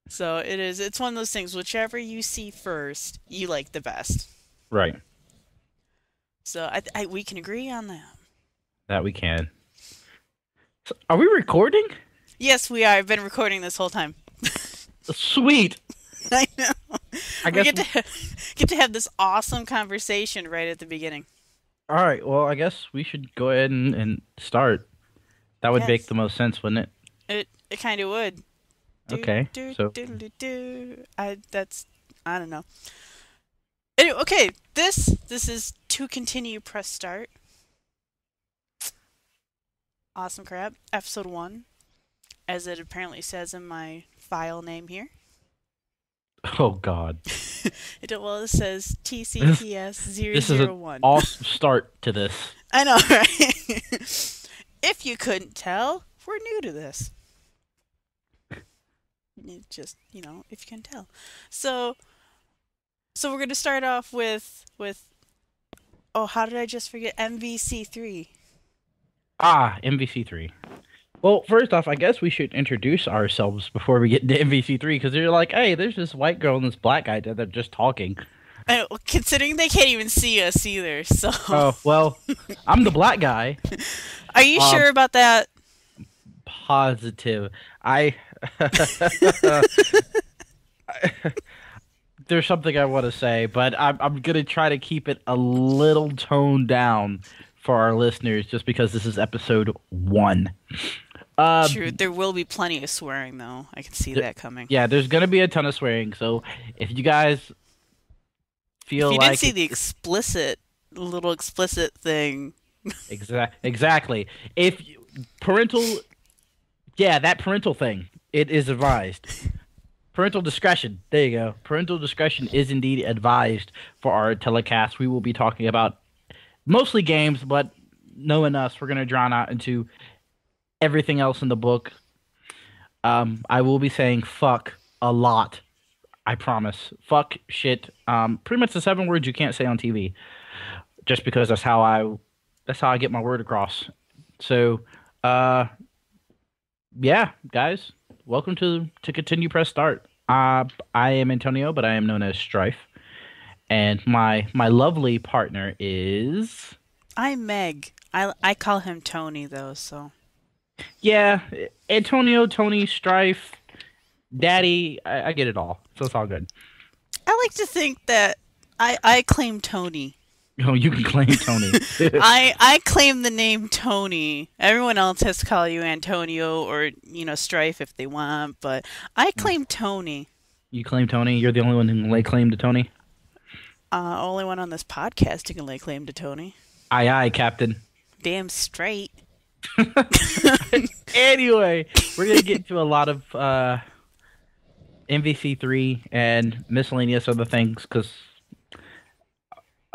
So it's one of those things, whichever you see first, you like the best. Right. So we can agree on that. That we can. So, are we recording? Yes, we are. I've been recording this whole time. Sweet. I know. I We guess. get to have this awesome conversation right at the beginning. All right. Well, I guess we should go ahead and start. That would make Yes, the most sense, wouldn't it? it kind of would. Do Okay. do So, do do do. I don't know. Anyway, okay, this is to continue. Press start. Awesome crap. Episode 1, as it apparently says in my file name here. oh God, It says this TCPS this is an 001. awesome start to this. I know, right? If you couldn't tell, we're new to this. Just, if you can tell. So, so we're going to start off with oh, how did I just forget MVC3? MVC3. Well, first off, I guess we should introduce ourselves before we get into MVC3 because they're like, hey, there's this white girl and this black guy that they're just talking. Considering they can't even see us either. So, Oh, well, I'm the black guy. are you Um, sure about that? positive. I there's something I want to say, but I'm gonna try to keep it a little toned down for our listeners, just because this is episode 1. Uh, True, there will be plenty of swearing though. I can see th- that coming. yeah, there's gonna be a ton of swearing, so if you guys If feel you didn't like see the it's little explicit thing, exactly, if parental, yeah, that parental thing, it is advised. Parental discretion. There you go. Parental discretion is indeed advised for our telecast. We will be talking about mostly games, but knowing us, we're going to drown out into everything else in the book. I will be saying fuck a lot. I promise. Fuck, shit. Pretty much the 7 words you can't say on TV. Just because that's how I get my word across. So, uh, yeah, guys, welcome to continue press start. I am Antonio, but I am known as Strife, and my lovely partner is I'm Meg. I call him Tony though, so yeah, Antonio, Tony, Strife, Daddy. I get it all, so it's all good. I like to think that I claim Tony. Oh, you can claim Tony. I claim the name Tony. Everyone else has to call you Antonio or Strife if they want, but I claim Tony. You claim Tony. You're the only one who can lay claim to Tony. Only one on this podcast who can lay claim to Tony. Aye, aye, Captain. Damn straight. Anyway, we're gonna get into a lot of MVC3 and miscellaneous other things because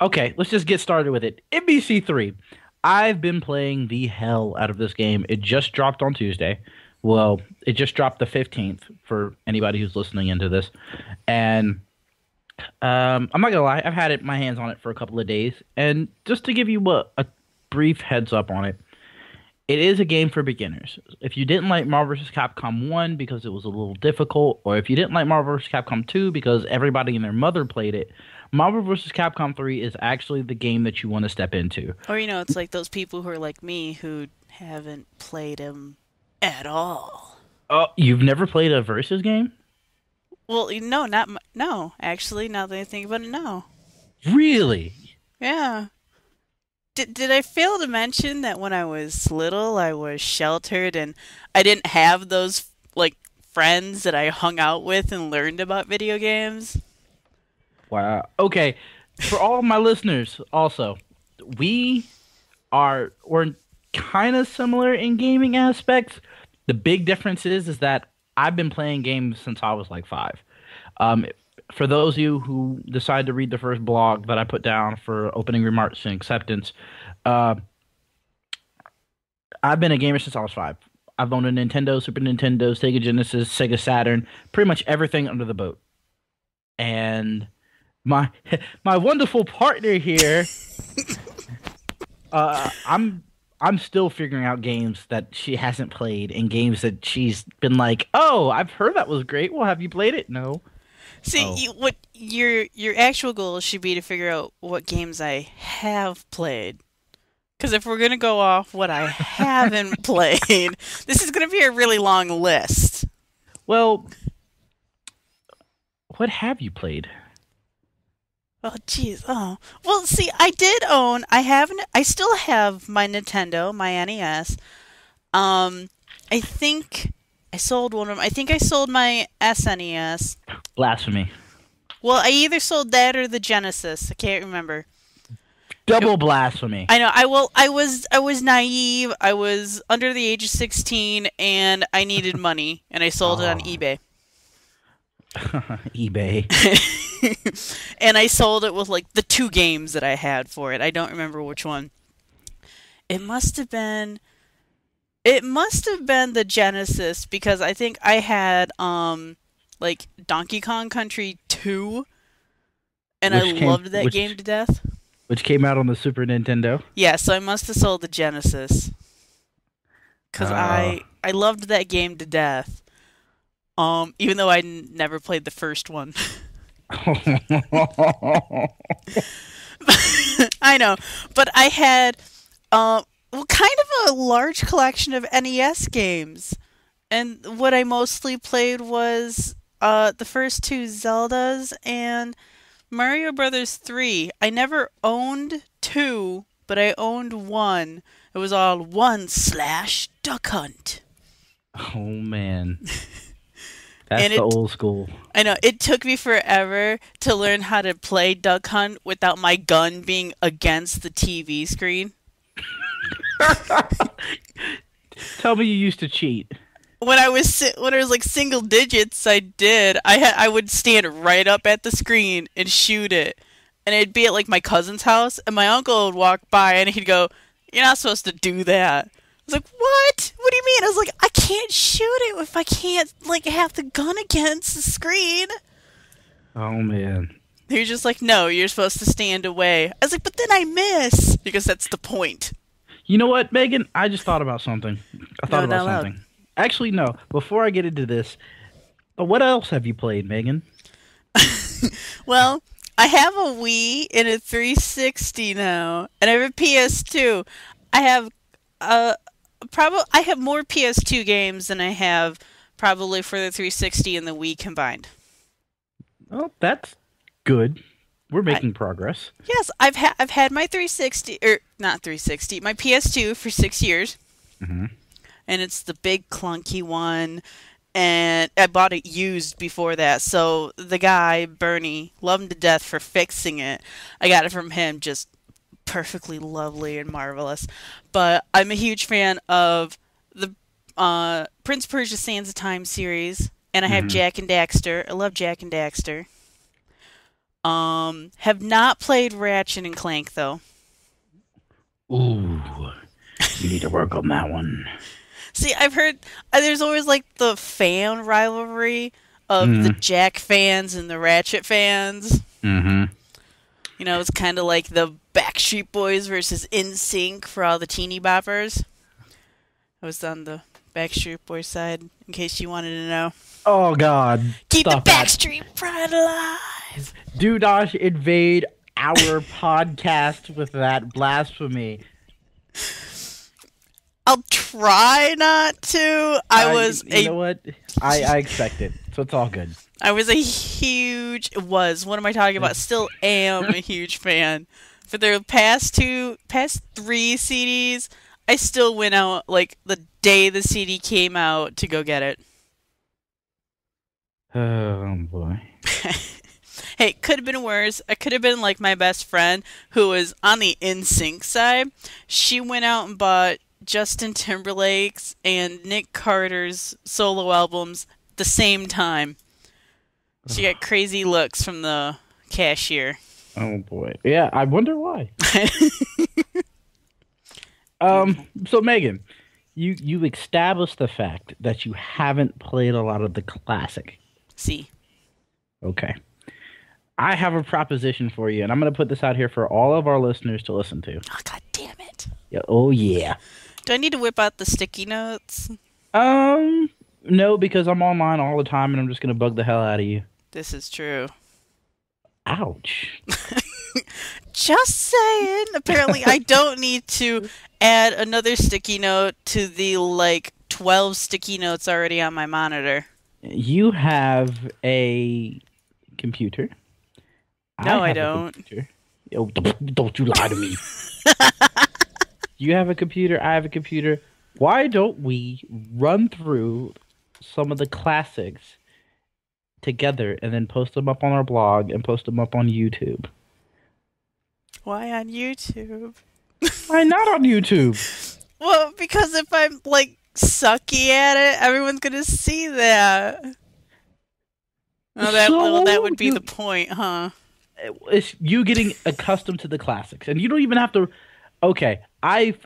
okay, let's just get started with it. MVC3. I've been playing the hell out of this game. It just dropped on Tuesday. Well, it just dropped the 15th for anybody who's listening into this. And I'm not gonna lie, I've had my hands on it for a couple of days. And just to give you a brief heads up on it, it is a game for beginners. If you didn't like Marvel vs. Capcom 1 because it was a little difficult, or if you didn't like Marvel vs. Capcom 2 because everybody and their mother played it, Marvel vs. Capcom 3 is actually the game that you want to step into. Or it's like those people who are like me who haven't played him at all. Oh, you've never played a versus game? Well, no, not no. Actually, now that I think about it, no. Really? Yeah. Did I fail to mention that when I was little, I was sheltered and I didn't have those like friends that I hung out with and learned about video games? Wow. Okay. For all of my listeners, also, we we're kind of similar in gaming aspects. The big difference is that I've been playing games since I was like 5. Um, for those of you who decide to read the first blog that I put down for opening remarks and acceptance, uh, I've been a gamer since I was 5. I've owned a Nintendo, Super Nintendo, Sega Genesis, Sega Saturn, pretty much everything under the boat. And my my wonderful partner here, I'm I'm still figuring out games that she hasn't played and games that she's been like, "Oh, I've heard that was great. Well, have you played it?" No. See, Oh. what your actual goal should be to figure out what games I have played. Because if we're gonna go off what I haven't played, this is gonna be a really long list. Well, what have you played? Oh, jeez. Oh, well. See, I did own. I haven't. I still have my Nintendo, my NES. I think I sold one of them. I think I sold my SNES. Blasphemy. Well, I either sold that or the Genesis. I can't remember. Double blasphemy. I know. I will. I was naive. I was under the age of 16, and I needed money, and I sold it on Oh, eBay. eBay. And I sold it with like the two games that I had for it. I don't remember which one. It must have been. It must have been the Genesis because I think I had like Donkey Kong Country 2, and I Which came loved that game which to death. which came out on the Super Nintendo. Yeah, so I must have sold the Genesis because Uh, I loved that game to death. Even though I never played the first one. I know, but I had well, kind of a large collection of NES games, and what I mostly played was the first two Zeldas and Mario Brothers 3. I never owned 2, but I owned 1. It was all 1/Duck Hunt. oh man, that's And the it old school. I know it took me forever to learn how to play Duck Hunt without my gun being against the TV screen. Tell me you used to cheat. When I was like single digits, I did. I would stand right up at the screen and shoot it, and it'd be at like my cousin's house, and my uncle would walk by and he'd go, "You're not supposed to do that." I was like, "What? What do you mean?" I was like, "I can't shoot it if I can't like have the gun against the screen." Oh man. They're just like, "No, you're supposed to stand away." I was like, "But then I miss because that's the point." You know what, Megan? I just thought about something. I thought No, about not allowed. something. Actually, no. Before I get into this, what else have you played, Megan? Well, I have a Wii and a 360 now, and I have a PS2. I have probably I have more PS2 games than I have probably for the 360 and the Wii combined. Oh, that's good. We're I making progress. Yes, I've had my 360 or not 360, my PS2 for 6 years, Hmm. and it's the big clunky one. And I bought it used before that, so the guy Bernie, loved him to death for fixing it. I got it from him, just perfectly lovely and marvelous. But I'm a huge fan of the Prince of Persia: Sands of Time series, and I have Hmm. Jack and Daxter. I love Jack and Daxter. Have not played Ratchet and Clank though. Ooh, you need to work on that one. See, I've heard there's always like the fan rivalry of the Hmm. Jack fans and the Ratchet fans. Hmm. You know, it's kind of like the Backstreet Boys versus NSYNC for all the teeny boppers. I was on the Backstreet Boys side, in case you wanted to know. Oh God, Keep the stop that. Backstreet pride alive. Do not invade our podcast with that blasphemy. I'll try not to. You know what? I expect it, so it's all good. I was a huge was. What am I talking about? Still am a huge fan. For their past three CDs, I still went out like the day the CD came out to go get it. Oh boy. Hey, it could have been worse. I could have been like my best friend who was on the NSYNC side. She went out and bought Justin Timberlake's and Nick Carter's solo albums the same time. She got crazy looks from the cashier. Oh boy. Yeah, I wonder why. Beautiful. So Megan, you established the fact that you haven't played a lot of the classic. See. Okay. I have a proposition for you, and I'm going to put this out here for all of our listeners to listen to. Oh, God damn it. Yeah, oh yeah. Do I need to whip out the sticky notes? Um, no, because I'm online all the time and I'm just gonna bug the hell out of you. This is true. Ouch. Just saying. Apparently, I don't need to add another sticky note to the 12 sticky notes already on my monitor. You have a computer. I No, I have a don't. computer. Oh, don't you lie to me. You have a computer. I have a computer. Why don't we run through some of the classics together and then post them up on our blog and post them up on YouTube? Why on YouTube? Why not on YouTube? Well, because if I'm sucky at it, everyone's gonna see that. That So would be the point, huh? it's you getting accustomed to the classics, and you don't even have to. Okay, I've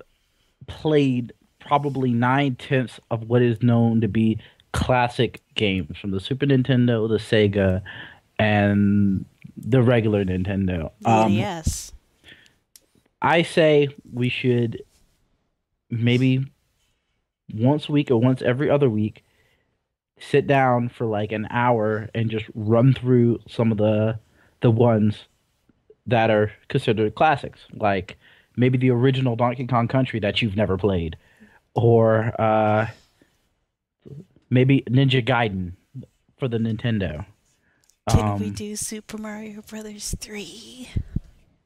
played probably 9/10 of what is known to be classic games from the Super Nintendo, the Sega, and the regular Nintendo. Yes. I say we should maybe once a week or once every other week sit down for like an hour and just run through some of the ones that are considered classics, like maybe the original Donkey Kong Country that you've never played, or maybe Ninja Gaiden for the Nintendo. Can we Um, do Super Mario Brothers 3?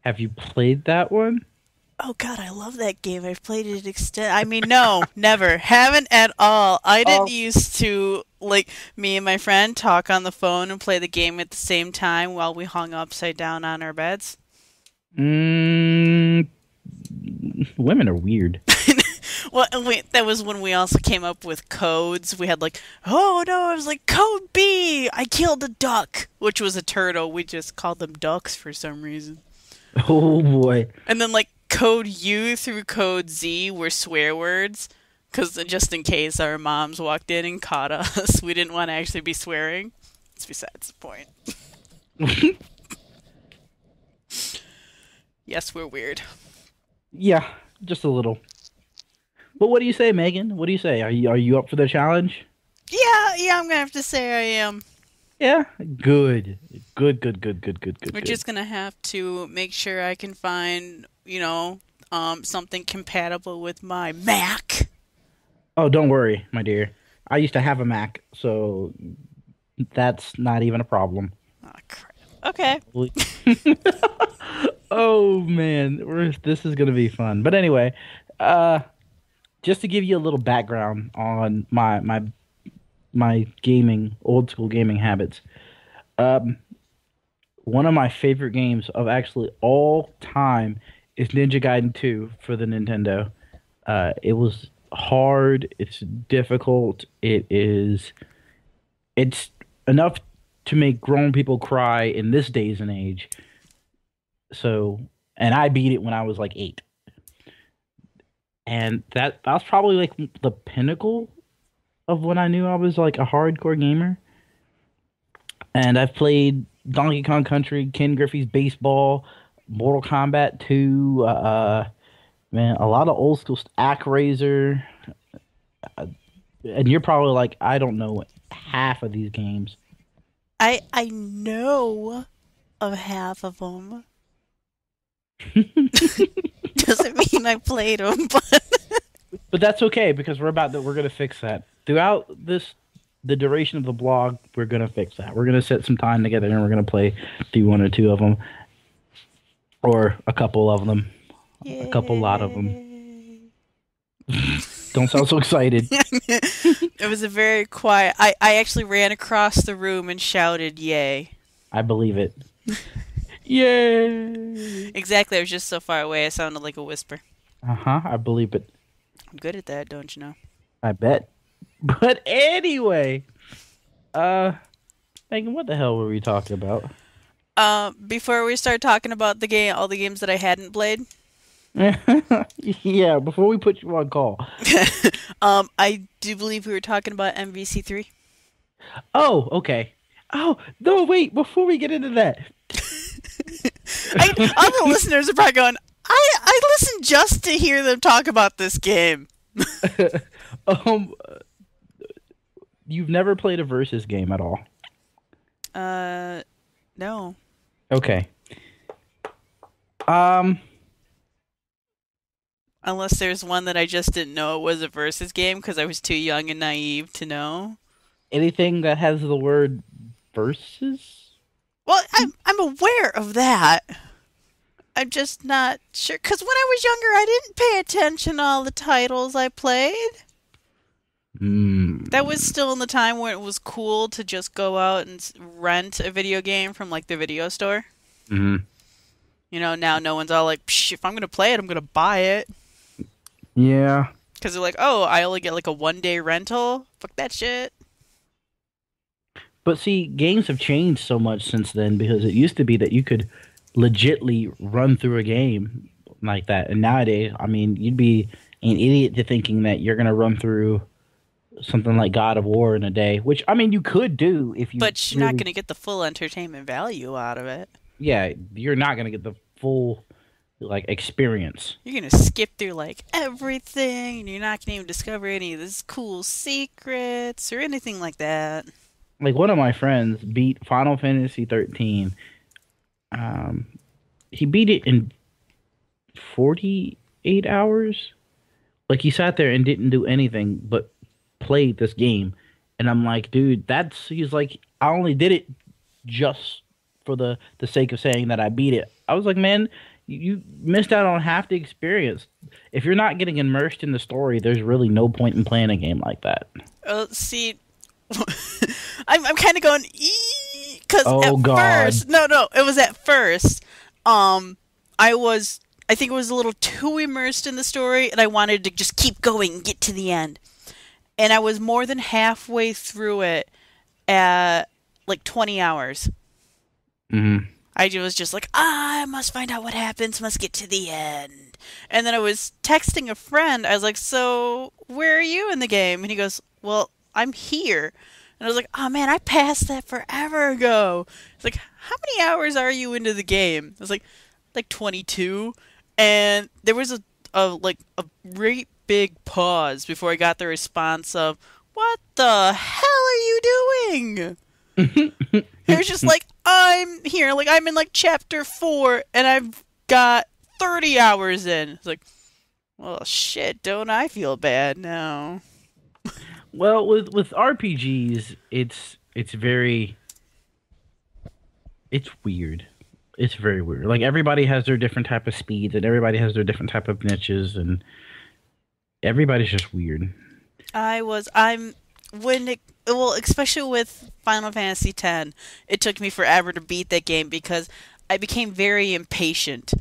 have you played that one? Oh god, I love that game. I've played it I mean, no, never. Haven't at all. I didn't Oh, used to, me and my friend talk on the phone and play the game at the same time while we hung upside down on our beds. mm, women are weird. Well, wait, that was when we also came up with codes. We had oh no, I was like, code B! I killed a duck, which was a turtle. We just called them ducks for some reason. Oh boy. And then code U through code Z were swear words, because just in case our moms walked in and caught us, we didn't want to actually be swearing. It's besides the point. Yes, we're weird. Yeah, just a little. But what do you say, Megan? What do you say? Are you up for the challenge? Yeah, I'm gonna have to say I am. Yeah, good, good, good, good, good, good, good, We're good. just gonna have to make sure I can find, something compatible with my Mac. Oh, don't worry, my dear. I used to have a Mac, so that's not even a problem. Oh, crap. Okay. Oh man, this is gonna be fun. But anyway, uh, just to give you a little background on my gaming, old school gaming habits. Um, One of my favorite games of actually all time is Ninja Gaiden 2 for the Nintendo. It was hard, it's difficult, it's enough to make grown people cry in this days and age. So, and I beat it when I was like 8. And that was probably like the pinnacle of when I knew I was like a hardcore gamer. And I've played Donkey Kong Country, Ken Griffey's Baseball, Mortal Kombat 2, man, a lot of old school ActRaiser. Uh, and you're probably like, I don't know half of these games. I know of half of them. Doesn't mean I played them, but But that's okay because we're gonna fix that. Throughout the duration of the blog, we're gonna fix that. We're gonna set some time together and we're gonna play through one or two of them, or a couple of them, a couple lot of them. yay. Don't sound so excited. It was a very quiet. I actually ran across the room and shouted, "Yay!" I believe it. Yay! Exactly. I was just so far away. I sounded like a whisper. Uh-huh, I believe it. I'm good at that, don't you know? I bet. But anyway, Megan, what the hell were we talking about? Before we start talking about all the games that I hadn't played, Yeah, before we put you on call. I do believe we were talking about MVC3. Oh, okay. Oh, no, wait, before we get into that. Other listeners are probably going, I listen just to hear them talk about this game. um, you've never played a versus game at all. Uh, no. Okay. Um, Unless there's one that I just didn't know it was a versus game because I was too young and naive to know. anything that has the word versus? Well, I'm aware of that. I'm just not sure because when I was younger, I didn't pay attention to all the titles I played. Hmm. That was still in the time where it was cool to just go out and rent a video game from like the video store. Hmm. You know, now no one's all like, Psh, if I'm gonna play it, I'm gonna buy it. Yeah. Because they're like, oh, I only get like a 1 day rental. Fuck that shit. But see, games have changed so much since then because it used to be that you could legitly run through a game like that. And nowadays, I mean, you'd be an idiot to thinking that you're going to run through something like God of War in a day, which, I mean, you could do if you But you're not really, gonna get the full entertainment value out of it. yeah, you're not going to get the full, like, experience. You're gonna skip through like everything, and you're not gonna even discover any of this cool secrets or anything like that. Like, one of my friends beat Final Fantasy 13. Um, he beat it in 48 hours. Like he sat there and didn't do anything but play this game. And I'm like, dude, he's like, I only did it just for the sake of saying that I beat it. I was like, man, you missed out on half the experience. If you're not getting immersed in the story, there's really no point in playing a game like that. See, I'm kind of going because at Oh God. first, no, it was at first. Um, I was, I think, it was a little too immersed in the story, and I wanted to just keep going and get to the end. And I was more than halfway through it at like 20 hours. Hmm. I was just like, I must find out what happens, must get to the end. And then I was texting a friend. I was like, so where are you in the game? And he goes, well, I'm here. And I was like, oh man, I passed that forever ago. He's like, how many hours are you into the game? I was like 22. And there was a great big pause before I got the response of, what the hell are you doing? It was just like, I'm here, like I'm in like chapter 4 and I've got 30 hours in. It's like, well shit, don't I feel bad now? Well, with RPGs, it's very it's weird. It's very weird. Like everybody has their different type of speeds, and everybody has their different type of niches, and everybody's just weird. I'm when it well, especially with Final Fantasy X, it took me forever to beat that game because I became very impatient.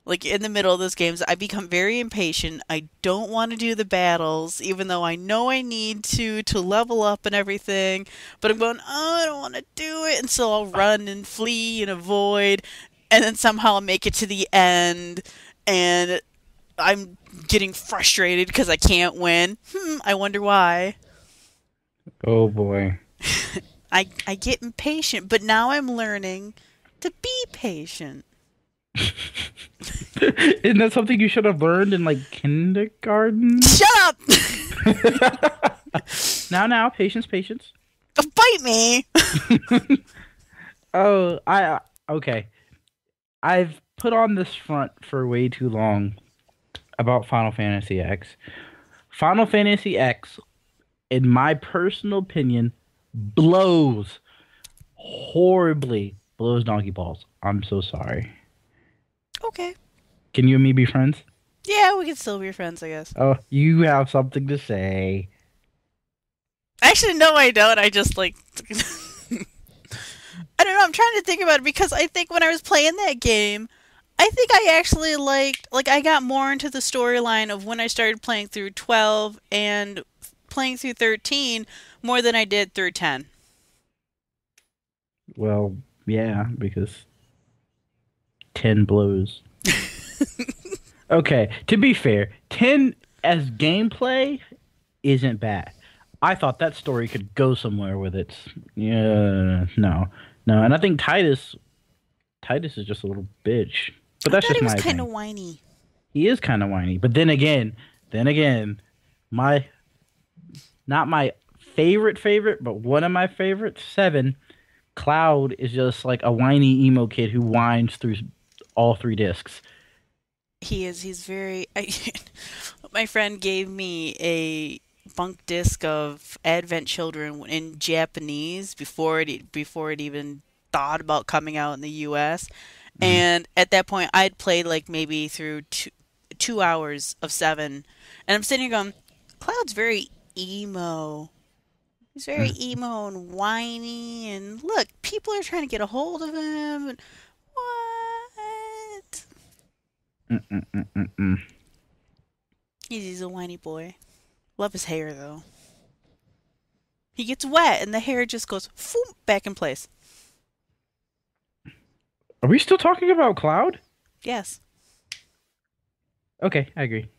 Like in the middle of those games, I become very impatient. I don't want to do the battles, even though I know I need to level up and everything. But I'm going, oh, I don't want to do it, and so I'll run and flee and avoid, and then somehow I'll make it to the end, and I'm getting frustrated because I can't win. I wonder why. Oh boy. I get impatient, but now I'm learning to be patient. Isn't that something you should have learned in like kindergarten? Shut up! Now, patience, patience. Bite me! Oh, okay. I've put on this front for way too long about Final Fantasy X. Final Fantasy X, in my personal opinion, horribly blows donkey balls. I'm so sorry. Okay. Can you and me be friends? Yeah, we can still be friends, I guess. Oh, you have something to say. Actually, no, I don't. I just like. I don't know. I'm trying to think about it because I think when I was playing that game, I think I actually liked. Like, I got more into the storyline of when I started playing through 12 and playing through 13 more than I did through 10. Well, yeah, because 10 blows. Okay, to be fair, 10 as gameplay isn't bad. I thought that story could go somewhere with its. Yeah, no. And I think Titus is just a little bitch. But I that's thought just he was my kind of opinion. whiny. He is kind of whiny. But then again, my not my favorite, but one of my favorites, Seven. Cloud is just like a whiny emo kid who whines through all three discs. He is. He's very. My friend gave me a bunk disc of Advent Children in Japanese before it even thought about coming out in the U.S. Mm. And at that point, I'd played like maybe through 2 hours of Seven, and I'm sitting here going, "Cloud's very emo. He's very Mm. emo and whiny, and look, people are trying to get a hold of him. And what? Mm, mm, mm, mm, mm. He's a whiny boy. Love his hair though. He gets wet and the hair just goes foom, back in place. Are we still talking about Cloud? Yes. Okay, I agree.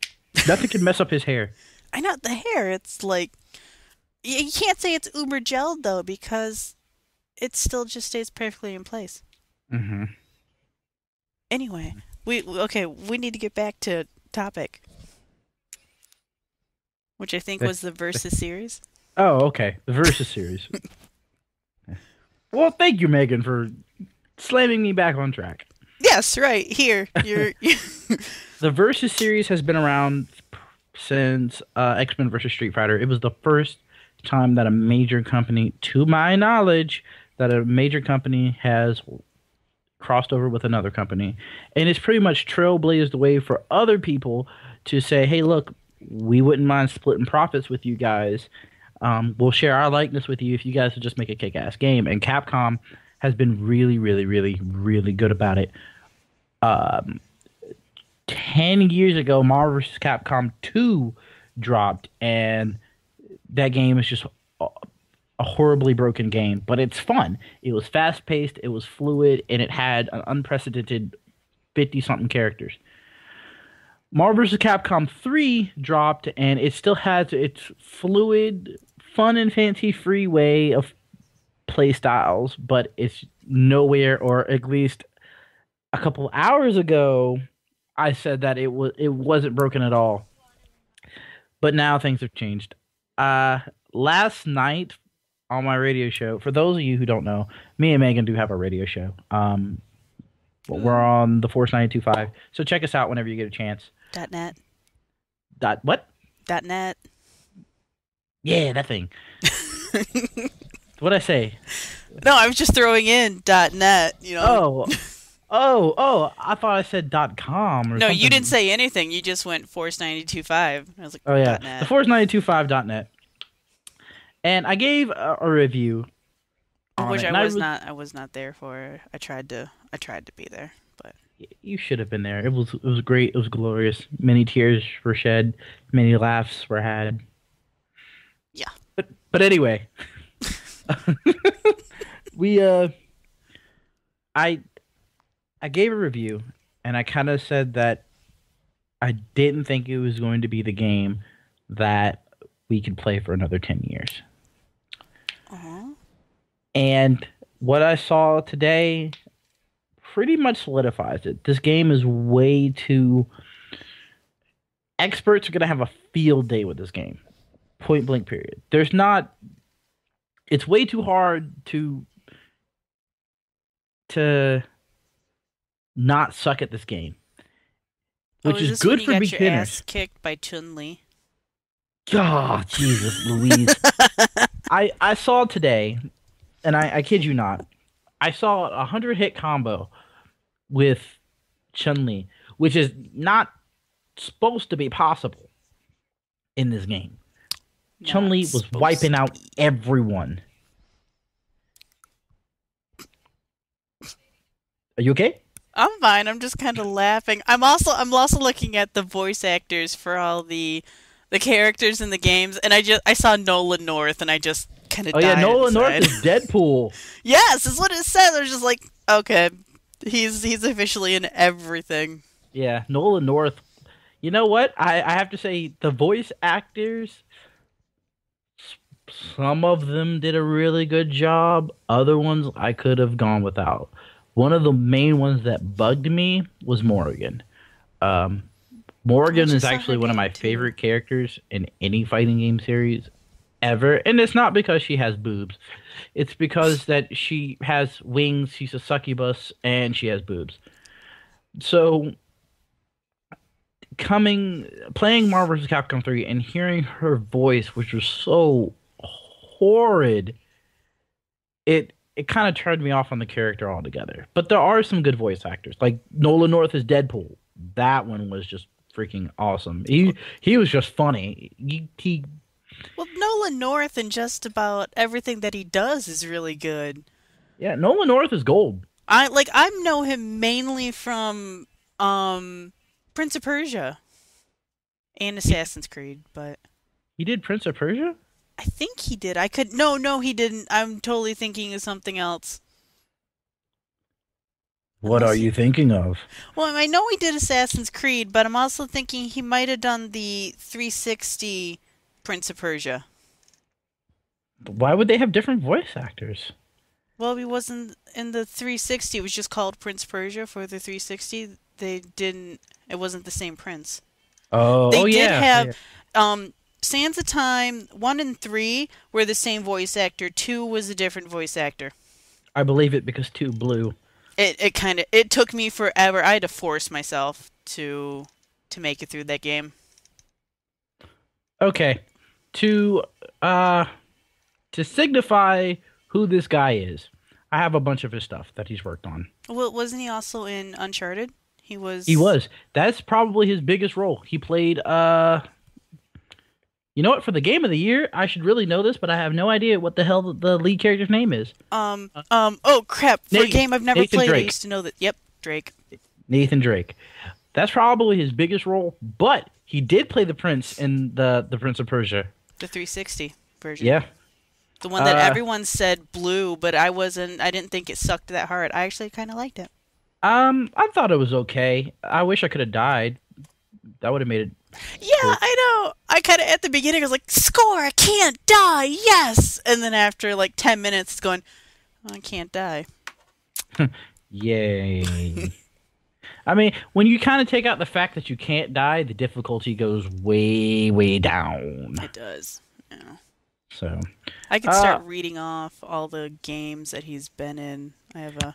Nothing can mess up his hair. I know the hair. It's like you can't say it's uber gelled though because it still just stays perfectly in place. Hmm. Anyway, we okay. We need to get back to topic, which I think was the Versus series. Oh, okay. The Versus series. Well, thank you, Megan, for slamming me back on track. Yes, right here. You're The Versus series has been around since X-Men versus Street Fighter. It was the first time that a major company, to my knowledge, that a major company has crossed over with another company. And it's pretty much trailblazed the way for other people to say, hey, look, we wouldn't mind splitting profits with you guys. We'll share our likeness with you if you guys would just make a kick-ass game. And Capcom has been really, really, really, really good about it. 10 years ago, Marvel vs. Capcom 2 dropped, and that game is just a horribly broken game, but it's fun. It was fast-paced, it was fluid, and it had an unprecedented 50-something characters. Marvel vs. Capcom 3 dropped, and it still has its fluid, fun, and fancy-free way of play styles, but it's nowhere, or at least a couple hours ago, I said that it wasn't broken at all. But now things have changed. Last night on my radio show, for those of you who don't know, me and Megan do have a radio show. We're on the Force 92.5, so check us out whenever you get a chance. .net. What? .net. Yeah, that thing. What'd I say? No, I was just throwing in .net. Oh, I thought I said .com or No, something. you didn't say anything. You just went Force 92.5. I was like, Oh, yeah. .net. The Force925.net. And I gave a review on Which it. I was not there for. I tried to be there, but You should have been there. It was great. It was glorious. Many tears were shed. Many laughs were had. yeah. But anyway, we I gave a review, and I kind of said that I didn't think it was going to be the game that we could play for another 10 years. Uh-huh. And what I saw today pretty much solidifies it. This game is way too... Experts are going to have a field day with this game. Point blank period. There's not... It's way too hard to not suck at this game. Which is good for beginners. Your ass kicked by Chun-Li. Oh, Jesus Louise. I saw today, and I kid you not, I saw a 100-hit combo with Chun-Li, which is not supposed to be possible in this game. Chun-Li was wiping out everyone. Are you okay? I'm fine. I'm just kind of laughing. I'm also looking at the voice actors for all the characters in the games, and I saw Nolan North, and I just kind of died Nolan North inside. is Deadpool. Yes, is what it says. I was just like, okay, he's officially in everything. Yeah, Nolan North. You know what? I have to say the voice actors, some of them did a really good job. Other ones I could have gone without. One of the main ones that bugged me was Morrigan. Um, Morrigan is just saw her actually one of name my too. favorite characters in any fighting game series ever, and it's not because she has boobs. It's because that she has wings, she's a succubus, and she has boobs. So coming playing Marvel vs. Capcom 3 and hearing her voice, which was so horrid, it kind of turned me off on the character altogether. But there are some good voice actors, like Nolan North as Deadpool. That one was just freaking awesome. He was just funny. He Well, Nolan North and just about everything that he does is really good. Yeah, Nolan North is gold. I know him mainly from um Prince of Persia and He, Assassin's Creed, but he did Prince of Persia. I think he did. I could no, he didn't. I'm totally thinking of something else. What are Unless he you thinking of? Well, I know he did Assassin's Creed, but I'm also thinking he might have done the 360 Prince of Persia. Why would they have different voice actors? Well, he wasn't in the 360. It was just called Prince Persia for the 360. They didn't. It wasn't the same prince. Oh, They oh did yeah, have yeah. Sands of Time 1 and 3 were the same voice actor. 2 was a different voice actor. I believe it because two blue. It took me forever. I had to force myself to make it through that game. Okay, to uh to signify who this guy is, I have a bunch of his stuff that he's worked on. Well, wasn't he also in Uncharted? He He was. was. That's probably his biggest role. He played you know what, for the game of the year, I should really know this, but I have no idea what the hell the lead character's name is. Oh crap! For a Nathan game I've never Nathan played, I Drake. used to know that. Yep, Drake. Nathan Drake. That's probably his biggest role, but he did play the prince in the Prince of Persia. The 360 version. Yeah. The one that Uh everyone said blue, but I wasn't. I didn't think it sucked that hard. I actually kind of liked it. I thought it was okay. I wish I could have died. That would have made it Yeah, cool. I know. I kind of at the beginning I was like, "Score! I can't die! Yes!" And then after like 10 minutes, it's going, "Oh, I can't die." Yay. I mean, when you kind of take out the fact that you can't die, the difficulty goes way, way down. It does. Yeah. So, I could uh, start reading off all the games that he's been in. I have a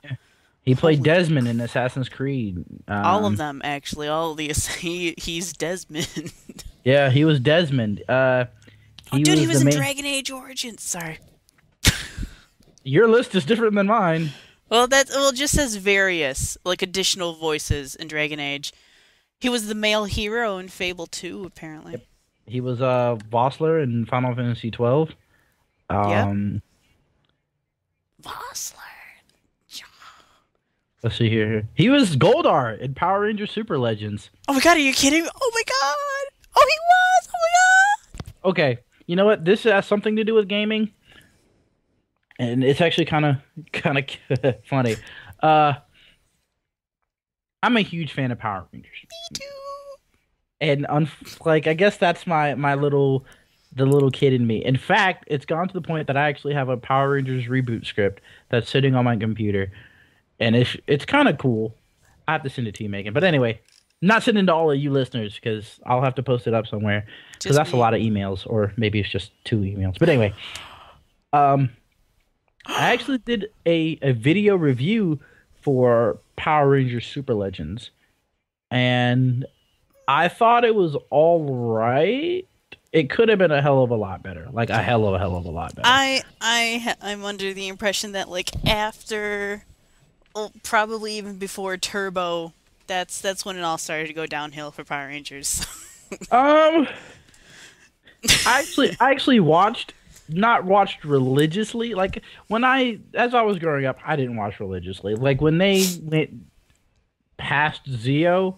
he played holy Desmond in Assassin's Creed. all of them actually. All of these. He's Desmond. Yeah, he was Desmond. Oh, He dude, he was the was in main. Dragon Age Origins. Sorry. Your list is different than mine. It just says various like additional voices in Dragon Age. He was the male hero in Fable 2, apparently. Yep. He was Vossler in Final Fantasy 12. Yep. Um, Vossler. let's see here. He was Goldar in Power Rangers Super Legends. Oh my god, are you kidding? Oh my god! Oh, he was! Oh my god! Okay, you know what? This has something to do with gaming, and it's actually kind of funny. Uh, I'm a huge fan of Power Rangers, Me too! and like I guess that's my little the little kid in me. In fact, it's gone to the point that I actually have a Power Rangers reboot script that's sitting on my computer, and it's kind of cool. I have to send it to you, Megan. But anyway, not sending to all of you listeners because I'll have to post it up somewhere because Just that's a me. lot of emails, or maybe it's just two emails. But anyway, um, I actually did a video review for Power Rangers Super Legends, and I thought it was all right. It could have been a hell of a lot better, like a hell of a lot better. I'm under the impression that like after, well, probably even before Turbo, that's when it all started to go downhill for Power Rangers. Um, I actually watched, not watched religiously. Like as I was growing up, I didn't watch religiously. Like when they went past Zeo,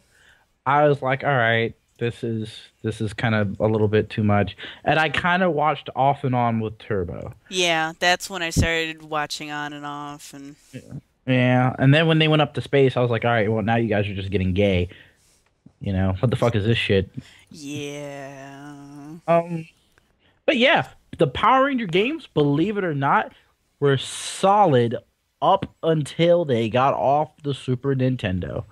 I was like, all right, this is kind of a little bit too much. And I kind of watched off and on with Turbo. Yeah, that's when I started watching on and off, and Yeah, and then when they went up to space, I was like, all right, well now you guys are just getting gay. You know, what the fuck is this shit? yeah. Um, but yeah, the Power Ranger games, believe it or not, were solid up until they got off the Super Nintendo.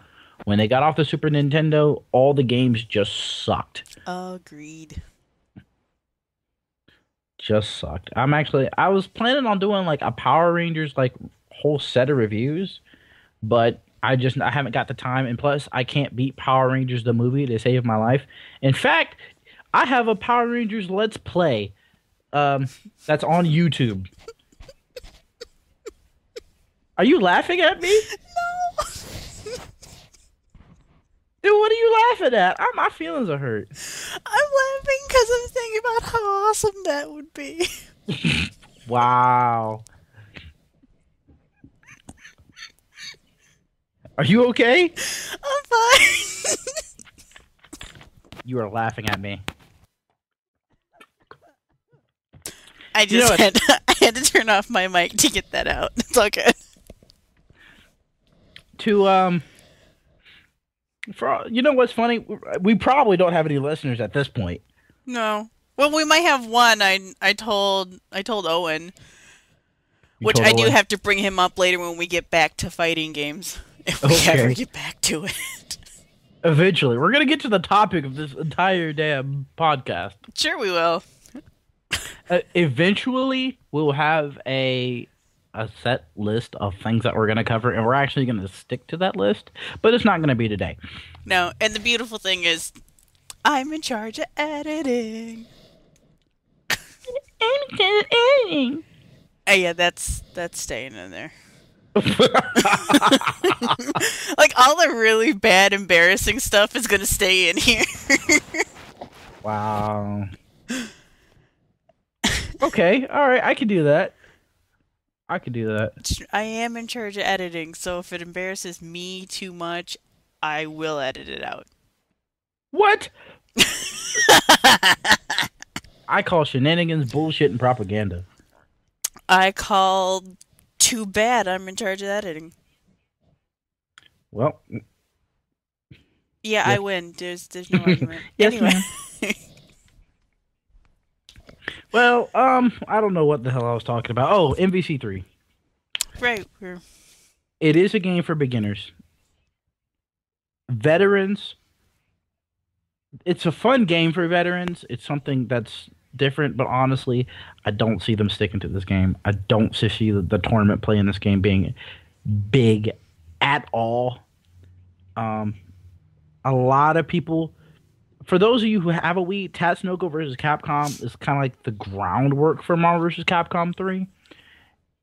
When they got off the Super Nintendo, all the games just sucked. Agreed. Just sucked. I was planning on doing like a Power Rangers like whole set of reviews, but I haven't got the time, and plus I can't beat Power Rangers the movie to save my life. In fact, I have a Power Rangers Let's Play that's on YouTube. Are you laughing at me? No. Dude, what are you laughing at? My feelings are hurt. I'm laughing because I'm thinking about how awesome that would be. Wow. Are you okay? I'm fine. You are laughing at me. I had to turn off my mic to get that out. It's all good. You know what's funny? We probably don't have any listeners at this point. No. Well, we might have one. I told Owen, which I do have to bring him up later when we get back to fighting games, if we ever get back to it. Eventually, we're gonna get to the topic of this entire damn podcast. Sure, we will. Eventually, we'll have a set list of things that we're going to cover, and we're actually going to stick to that list, but it's not going to be today. No, and the beautiful thing is, I'm in charge of editing. Yeah, that's staying in there. Like, all the really bad, embarrassing stuff is going to stay in here. Wow. Okay, alright, I can do that. I am in charge of editing, so if it embarrasses me too much, I will edit it out. What? I call shenanigans bullshit and propaganda. I call too bad I'm in charge of editing. Well. Yeah, I win. There's no argument. Yes, anyway. Well, I don't know what the hell I was talking about. Oh, MVC3. Right. It is a game for beginners. Veterans. It's a fun game for veterans. It's something that's different, but honestly, I don't see them sticking to this game. I don't see the tournament play in this game being big at all. A lot of people... For those of you who have a Wii, Tatsunoko vs. Capcom is kind of like the groundwork for Marvel vs. Capcom 3.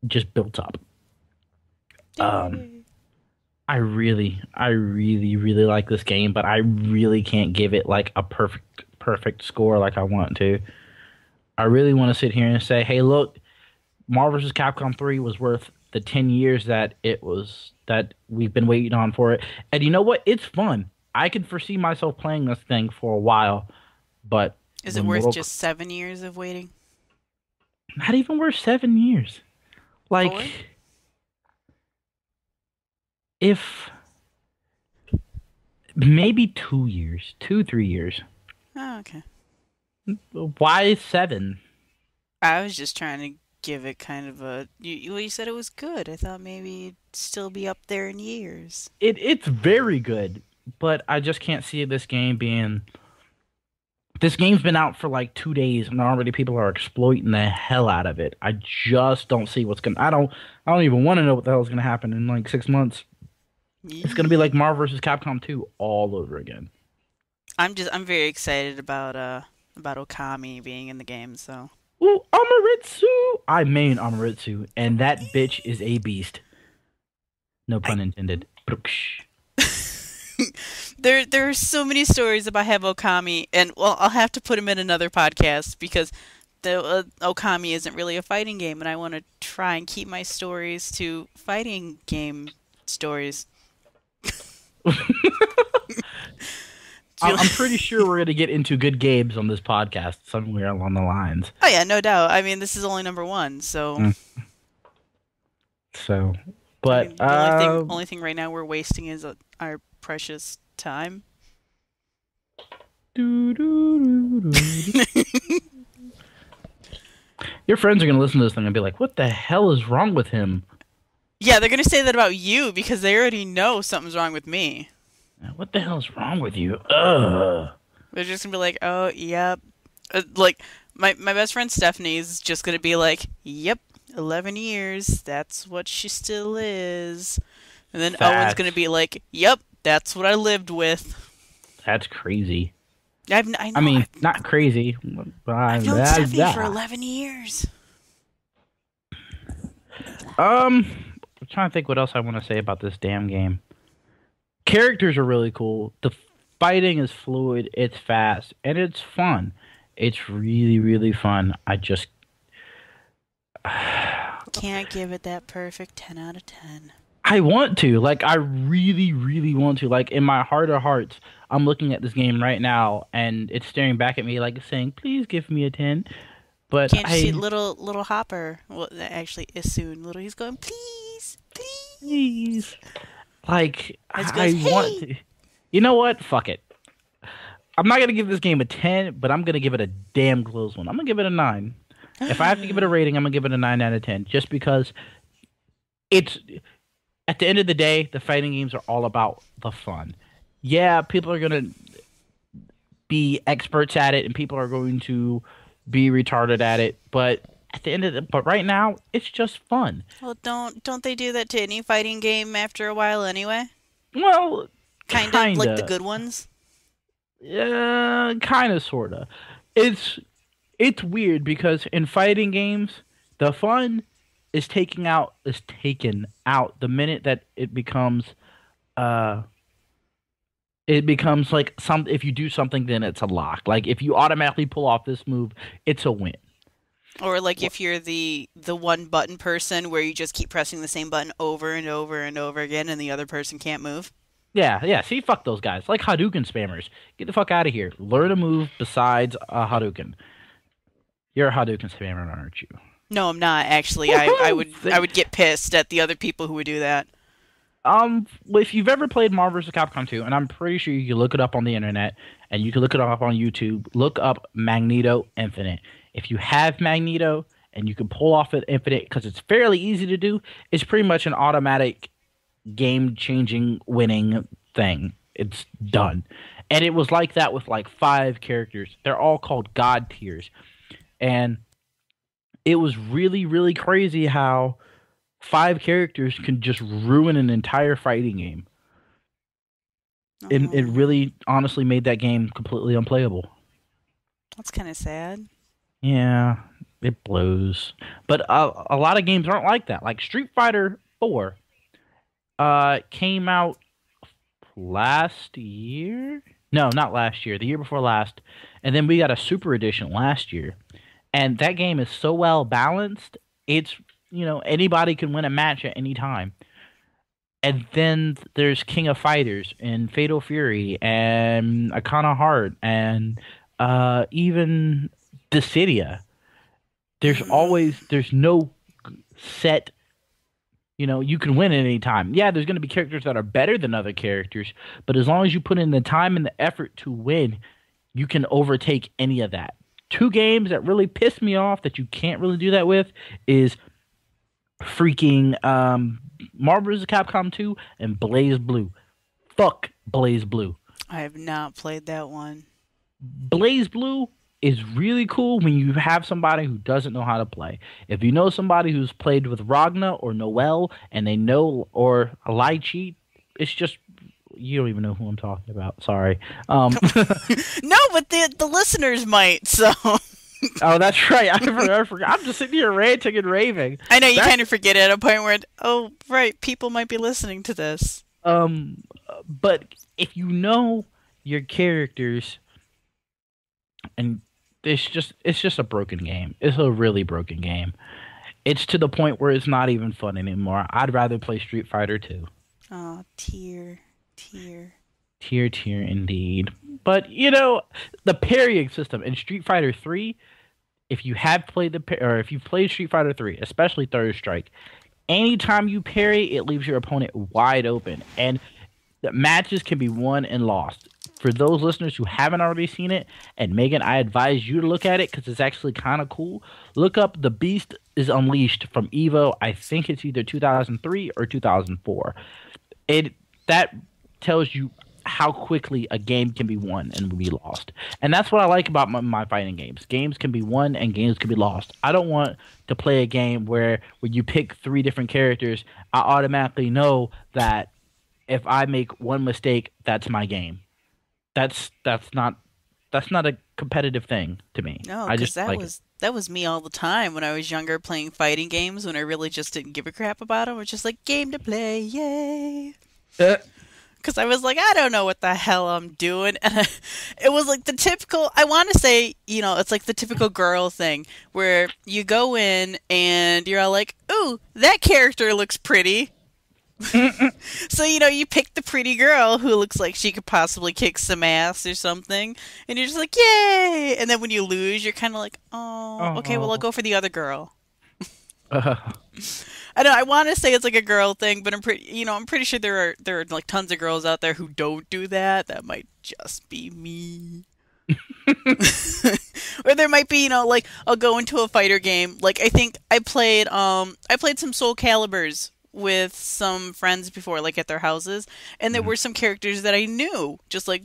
Just built up. I really like this game, but I really can't give it like a perfect score like I want to. I really want to sit here and say, hey, look, Marvel vs. Capcom 3 was worth the 10 years that we've been waiting on for it. And you know what? It's fun. I could foresee myself playing this thing for a while, but... Is it worth just 7 years of waiting? Not even worth 7 years. Like, 4? If... Maybe 2 years. 2-3 years. Oh, okay. Why 7? I was just trying to give it kind of a... You said it was good. I thought maybe it'd still be up there in years. It's very good. But I just can't see this game being... This game's been out for like 2 days, and already people are exploiting the hell out of it. I just don't see what's gonna... I don't even want to know what the hell's gonna happen in like 6 months. Yeah. It's gonna be like Marvel vs. Capcom 2 all over again. I'm very excited about Okami being in the game. So. Ooh, Amaritsu! I main Amaritsu, and that bitch is a beast. No pun intended. There are so many stories about Okami, and well, I'll have to put them in another podcast because the Okami isn't really a fighting game, and I want to try and keep my stories to fighting game stories. I'm pretty sure we're going to get into good games on this podcast somewhere along the lines. Oh yeah, no doubt. I mean, this is only number 1, so. But I mean, the only thing right now we're wasting is our precious time. Your friends are going to listen to this thing and be like, what the hell is wrong with him? Yeah, they're gonna say that about you because they already know something's wrong with me. What the hell's wrong with you? Ugh. They're just gonna be like, "Oh, yep." Like my best friend Stephanie's just gonna be like, "Yep, 11 years. That's what she still is." And then Owen's gonna That's be like, "Yep, that's what I lived with." that's crazy. I I know mean, not crazy, but I've known Stephanie for 11 years. I'm trying to think what else I want to say about this damn game. Characters are really cool. The fighting is fluid, it's fast, and it's fun. It's really, really fun. Can't give it that perfect 10 out of 10. I want to. Like, I really, really want to. Like, in my heart of hearts, I'm looking at this game right now, and it's staring back at me, like, saying, please give me a 10. But Can't you see little Hopper? Well, actually, is soon. Little, he's going, please, please. please. Like, As goes, I want hey. to. You know what? Fuck it. I'm not gonna give this game a 10, but I'm gonna give it a damn close one. I'm gonna give it a 9. If I have to give it a rating, I'm gonna give it a 9 out of 10, just because it's at the end of the day, the fighting games are all about the fun. Yeah, people are gonna be experts at it, and people are going to be retarded at it, but but right now, it's just fun. Well, don't they do that to any fighting game after a while anyway? Well, Kind of like the kinda. good ones. Yeah, kind of, sorta. It's it's weird because in fighting games, the fun is taken out the minute that uh it becomes like some if you do something then it's a lock. Like if you automatically pull off this move, it's a win. Or like if you're the one button person where you just keep pressing the same button over and over and over again and the other person can't move. Yeah, yeah. See, fuck those guys. Like Hadouken spammers. Get the fuck out of here. Learn a move besides a Hadouken. You're a Hadouken spammer, aren't you? No, I'm not actually. Woohoo! I would get pissed at the other people who would do that. If you've ever played Marvel vs. Capcom 2, and I'm pretty sure you can look it up on the internet, and you can look it up on YouTube, look up Magneto Infinite. If you have Magneto, and you can pull off an Infinite, because it's fairly easy to do, it's pretty much an automatic game-changing winning thing. It's done. And it was like that with like 5 characters. They're all called God tiers. And it was really, really crazy how 5 characters can just ruin an entire fighting game. It Oh, really honestly made that game completely unplayable. that's kind of sad. Yeah, it blows. But a lot of games aren't like that. Like Street Fighter 4 came out last year. No, not last year. The year before last. And then we got a Super Edition last year. And that game is so well balanced. It's, anybody can win a match at any time. And then there's King of Fighters and Fatal Fury and Akana Heart and even Dissidia. There's no set, you can win at any time. Yeah, there's going to be characters that are better than other characters, but as long as you put in the time and the effort to win, you can overtake any of that. 2 games that really piss me off that you can't really do that with is freaking Marvel vs. Capcom 2 and Blaze Blue. Fuck Blaze Blue. I have not played that one. Blaze Blue is really cool when you have somebody who doesn't know how to play. If you know somebody who's played with Ragna or Noel and they know, or a Lychee, it's just, you don't even know who I'm talking about. Sorry. No, but the listeners might. So Oh, that's right. I forgot. I'm just sitting here ranting and raving. I know you kind of forget at a point where, oh, right, people might be listening to this. But if you know your characters, and it's just a broken game. It's a really broken game. It's to the point where it's not even fun anymore. I'd rather play Street Fighter 2. Oh, tear. Tier indeed. But the parrying system in Street Fighter 3, if you have played if you've played Street Fighter 3, especially Third Strike, anytime you parry, it leaves your opponent wide open, and the matches can be won and lost for those listeners who haven't already seen it, and Megan, I advise you to look at it because it's actually kind of cool. Look up The Beast is Unleashed from Evo. I think it's either 2003 or 2004. It that tells you how quickly a game can be won and be lost. And that's what I like about my fighting games. Games can be won and games can be lost. I don't want to play a game where when you pick three different characters, I automatically know that if I make one mistake, that's my game. That's that's not that's not a competitive thing to me. No, I because just like it. that was me all the time when I was younger playing fighting games when I really just didn't give a crap about them. It was just like game to play, yay. Uh, Because I was like, I don't know what the hell I'm doing. And it was like the typical, I want to say, it's like the typical girl thing where you go in and you're all like, ooh, that character looks pretty. So, you pick the pretty girl who looks like she could possibly kick some ass or something. And you're just like, yay. And then when you lose, you're kind of like, oh, okay, well, I'll oh. go for the other girl. Uh, I know I want to say it's like a girl thing, but I'm pretty sure there are like tons of girls out there who don't do that. That might just be me. Or there might be, like I'll go into a fighter game. Like I think I played some Soul Caliburs with some friends before, like at their houses, and there were some characters that I knew, just like,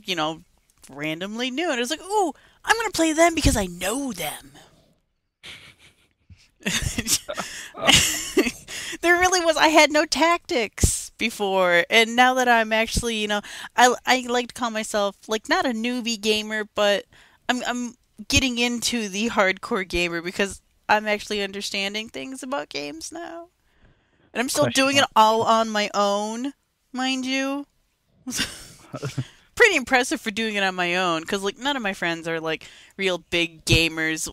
randomly knew, and I was like, "Oh, I'm gonna play them because I know them." There really was. I had no tactics before, and now that I'm actually, I like to call myself like not a newbie gamer, but I'm getting into the hardcore gamer because I'm actually understanding things about games now, and I'm still question doing it mark. all on my own, mind you. Pretty impressive for doing it on my own because like none of my friends are like real big gamers.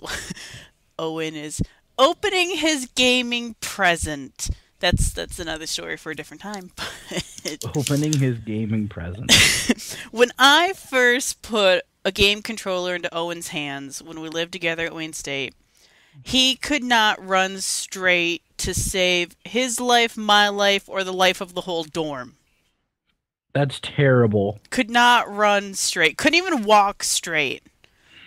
Owen is opening his gaming present. That's another story for a different time. Opening his gaming present. When I first put a game controller into Owen's hands when we lived together at Wayne State, he could not run straight to save his life, my life, or the life of the whole dorm. That's terrible. Could not run straight. Couldn't even walk straight.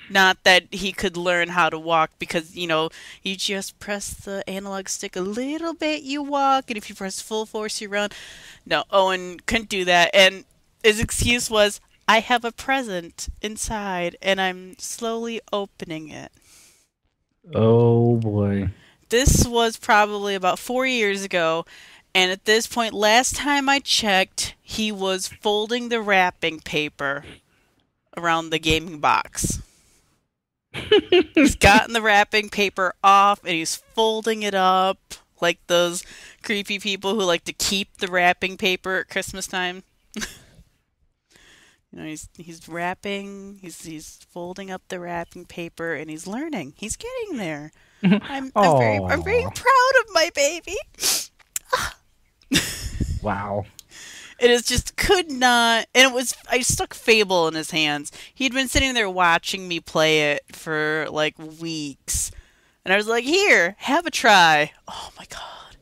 Not that he could learn how to walk because, you just press the analog stick a little bit, you walk, and if you press full force, you run. No, Owen couldn't do that. And his excuse was, I have a present inside, and I'm slowly opening it. Oh boy. This was probably about 4 years ago, and at this point, last time I checked, he was folding the wrapping paper around the gaming box. He's gotten the wrapping paper off and he's folding it up like those creepy people who like to keep the wrapping paper at Christmas time. He's wrapping, he's folding up the wrapping paper and he's learning. He's getting there. I'm very Oh, proud of my baby. wow. It is just could not, and I stuck Fable in his hands. He'd been sitting there watching me play it for like weeks. And I was like, here, have a try. Oh my God.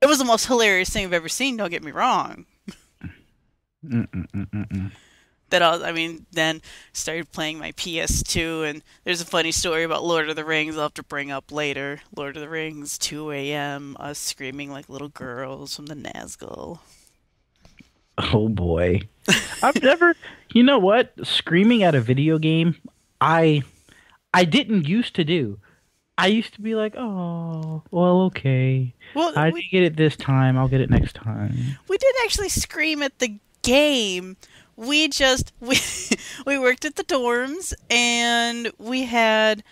It was the most hilarious thing I've ever seen, don't get me wrong. Mm-mm-mm-mm-mm. Then started playing my PS2, and there's a funny story about Lord of the Rings I'll have to bring up later. Lord of the Rings, 2 a.m., us screaming like little girls from the Nazgul. Oh boy. I've never, you know what? Screaming at a video game, I I didn't used to do. I used to be like, "Oh, well, okay. Well, I didn't get it this time. I'll get it next time." we didn't actually scream at the game. We we worked at the dorms and we had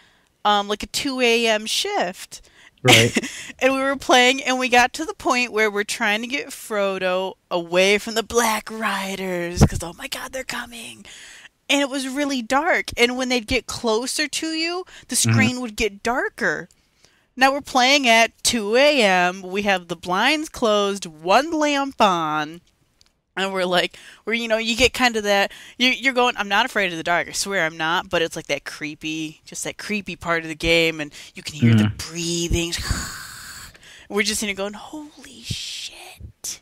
like a 2 a.m. shift. Right. And we were playing and we got to the point where we're trying to get Frodo away from the Black Riders because oh my God, they're coming. And it was really dark and when they'd get closer to you, the Mhm. screen would get darker. Now we're playing at 2 a.m. We have the blinds closed, one lamp on. And you get kind of that, you're going, I'm not afraid of the dark, I swear I'm not, but it's like just that creepy part of the game, and you can hear the Mhm. breathing. We're just sitting there going, holy shit.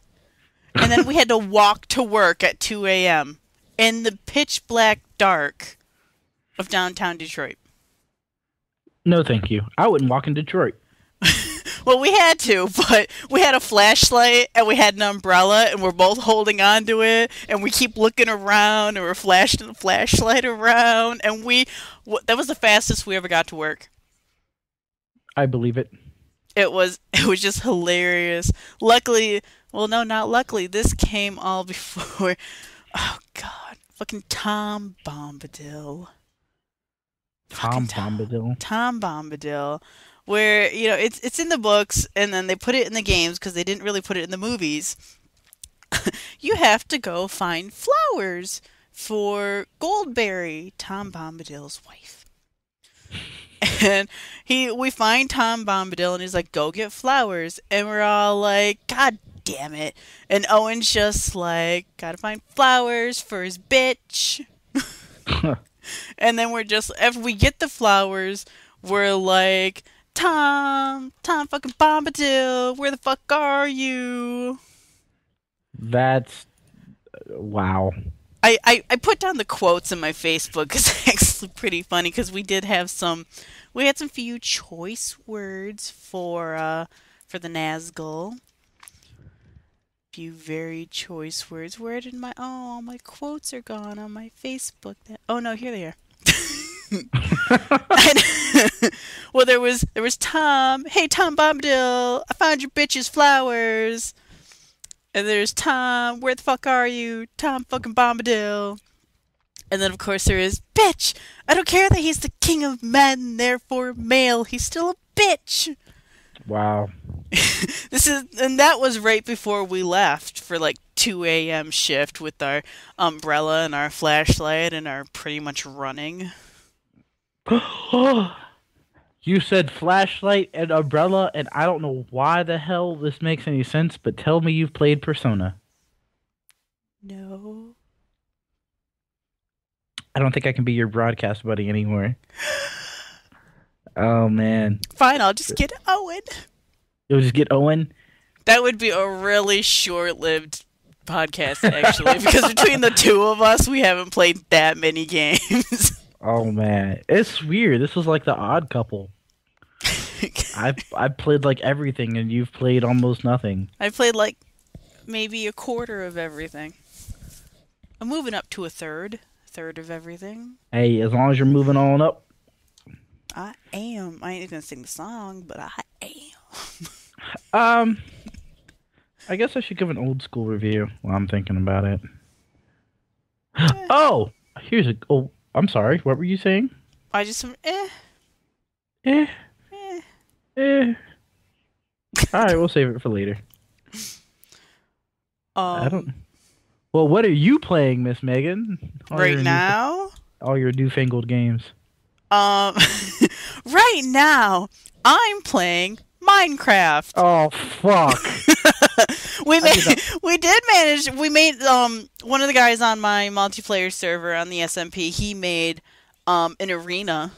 And then we had to walk to work at 2 a.m. in the pitch black dark of downtown Detroit. No, thank you. I wouldn't walk in Detroit. Well, we had to, but we had a flashlight and we had an umbrella and we're both holding on to it and we keep looking around and we're flashing the flashlight around and that was the fastest we ever got to work. I believe it. It was just hilarious. Luckily, well, no, not luckily. This came all before. Oh God, fucking Tom Bombadil. Tom Fucking Bombadil. Tom Bombadil, where it's in the books and then they put it in the games because they didn't really put it in the movies. You have to go find flowers for Goldberry, Tom Bombadil's wife. And we find Tom Bombadil and he's like, go get flowers. And we're all like, God damn it. And Owen's just like, gotta find flowers for his bitch. And then after we get the flowers, we're like, Tom fucking Bombadil, where the fuck are you? That's wow. I put down the quotes in my Facebook because it's actually pretty funny because we had some few choice words for the Nazgul. Few very choice words. Where did my quotes are gone on my Facebook? Oh no, here they are. Well, there was Tom. Hey, Tom Bombadil, I found your bitch's flowers. And there's Tom. Where the fuck are you, Tom fucking Bombadil? And then of course there is bitch. I don't care that he's the king of men, therefore male. He's still a bitch. Wow. And that was right before we left for like 2 a.m. shift with our umbrella and our flashlight and our pretty much running. You said flashlight and umbrella, and I don't know why the hell this makes any sense, but tell me you've played Persona. No. I don't think I can be your broadcast buddy anymore. Oh, man. Fine, I'll just get Owen. You'll just get Owen? That would be a really short-lived podcast, actually, because between the two of us, we haven't played that many games. Oh, man. It's weird. This was like the odd couple. I played like everything, and you've played almost nothing. I played like maybe a quarter of everything. I'm moving up to a third of everything. Hey, as long as you're moving on up. I am. I ain't gonna sing the song, but I am. I guess I should give an old school review while I'm thinking about it. Oh, I'm sorry. What were you saying? I just Eh. All right, we'll save it for later. I don't. Well, what are you playing, Miss Megan? Right now? All your newfangled games. Right now, I'm playing Minecraft. Oh fuck! We made one of the guys on my multiplayer server on the SMP. He made an arena.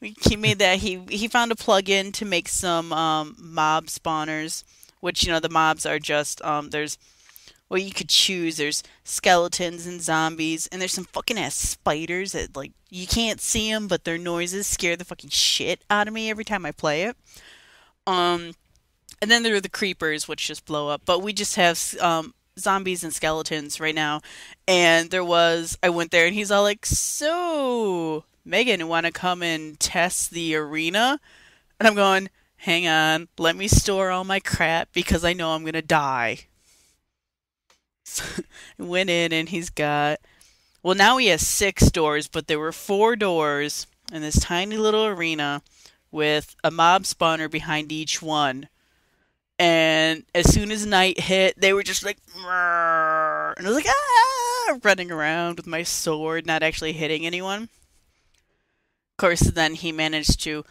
He made that. He found a plugin to make some mob spawners, which the mobs are just there's. Well, you could choose. There's skeletons and zombies, and there's some fucking ass spiders that, like, you can't see them, but their noises scare the fucking shit out of me every time I play it. And then there are the creepers, which just blow up. But we just have zombies and skeletons right now. And I went there, and he's all like, "So, Megan, you want to come and test the arena?" And I'm going, "Hang on, let me store all my crap because I know I'm gonna die." Went in and now he has 6 doors, but there were 4 doors in this tiny little arena with a mob spawner behind each one. And as soon as night hit, they were just like, "Mrrr," and I was like, running around with my sword, not actually hitting anyone. Of course, then he managed to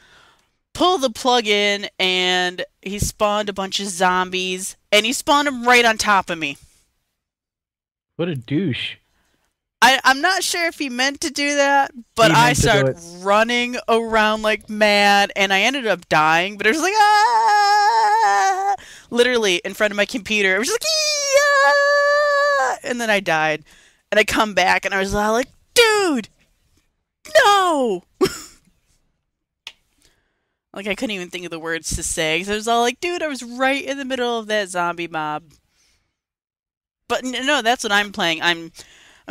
pull the plug in and he spawned a bunch of zombies, and he spawned them right on top of me. What a douche. I'm not sure if he meant to do that, but I started running around like mad, and I ended up dying, but it was like, literally in front of my computer. I was just like, and then I died. And I come back and I was all like, dude, no! Like I couldn't even think of the words to say. So I was all like, dude, I was right in the middle of that zombie mob. But no, that's what I'm playing. I'm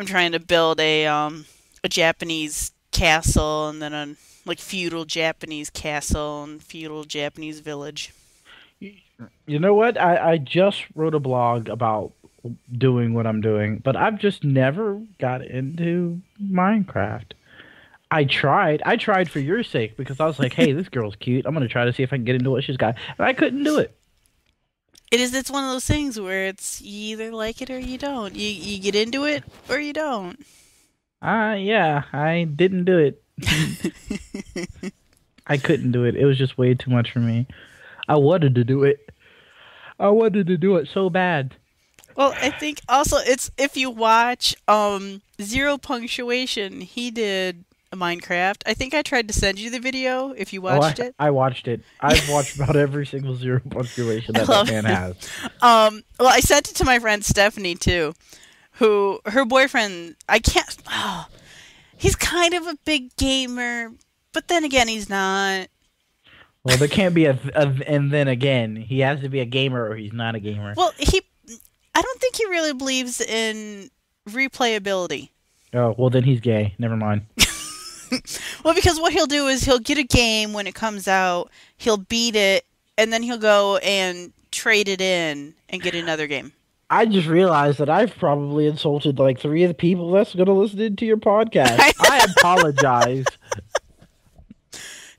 trying to build a Japanese castle and then a like feudal Japanese castle and feudal Japanese village. You know what? I just wrote a blog about doing what I'm doing, but I've just never got into Minecraft. I tried for your sake because I was like, hey, this girl's cute. I'm gonna try to see if I can get into what she's got. And I couldn't do it. It's one of those things where it's you either like it or you don't. You get into it or you don't. Yeah, I didn't do it. I couldn't do it. It was just way too much for me. I wanted to do it. I wanted to do it so bad. Well, I think also it's if you watch Zero Punctuation, he did a Minecraft. I think I tried to send you the video if you Oh, watched it. I watched it. I've watched about every single zero punctuation I that love man it. has. Well, I sent it to my friend Stephanie too, who her boyfriend. I can't. Oh, he's kind of a big gamer, but then again, he's not. Well, there can't be a and then again. He has to be a gamer or he's not a gamer. Well, he. I don't think he really believes in replayability. Oh, well then he's gay. Never mind. Well, because what he'll do is he'll get a game when it comes out, he'll beat it, and then he'll go and trade it in and get another game. I just realized that I've probably insulted like 3 of the people that's going to listen to your podcast. I apologize.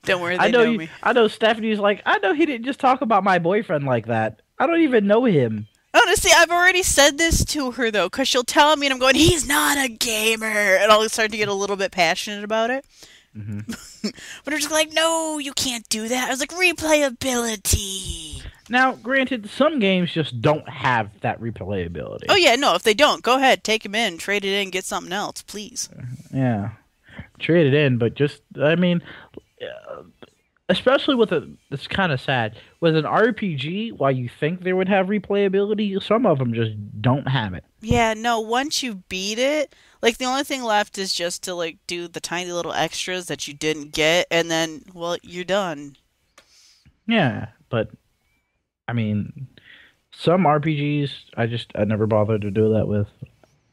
Don't worry, I they know know you, me. I know Stephanie's like, I know he didn't just talk about my boyfriend like that. I don't even know him. Honestly, I've already said this to her though, because she'll tell me, and I'm going, "He's not a gamer," and I'll start to get a little bit passionate about it. Hmm. But I'm just like, "No, you can't do that." I was like, "Replayability." Now, granted, some games just don't have that replayability. Oh yeah, no. If they don't, go ahead, take him in, trade it in, get something else, please. Yeah, trade it in, but just, I mean, especially with it's kind of sad. With an RPG, while you think they would have replayability, some of them just don't have it. Yeah, no. Once you beat it, like the only thing left is just to like do the tiny little extras that you didn't get, and then well, you're done. Yeah, but, I mean, some RPGs, I never bothered to do that with.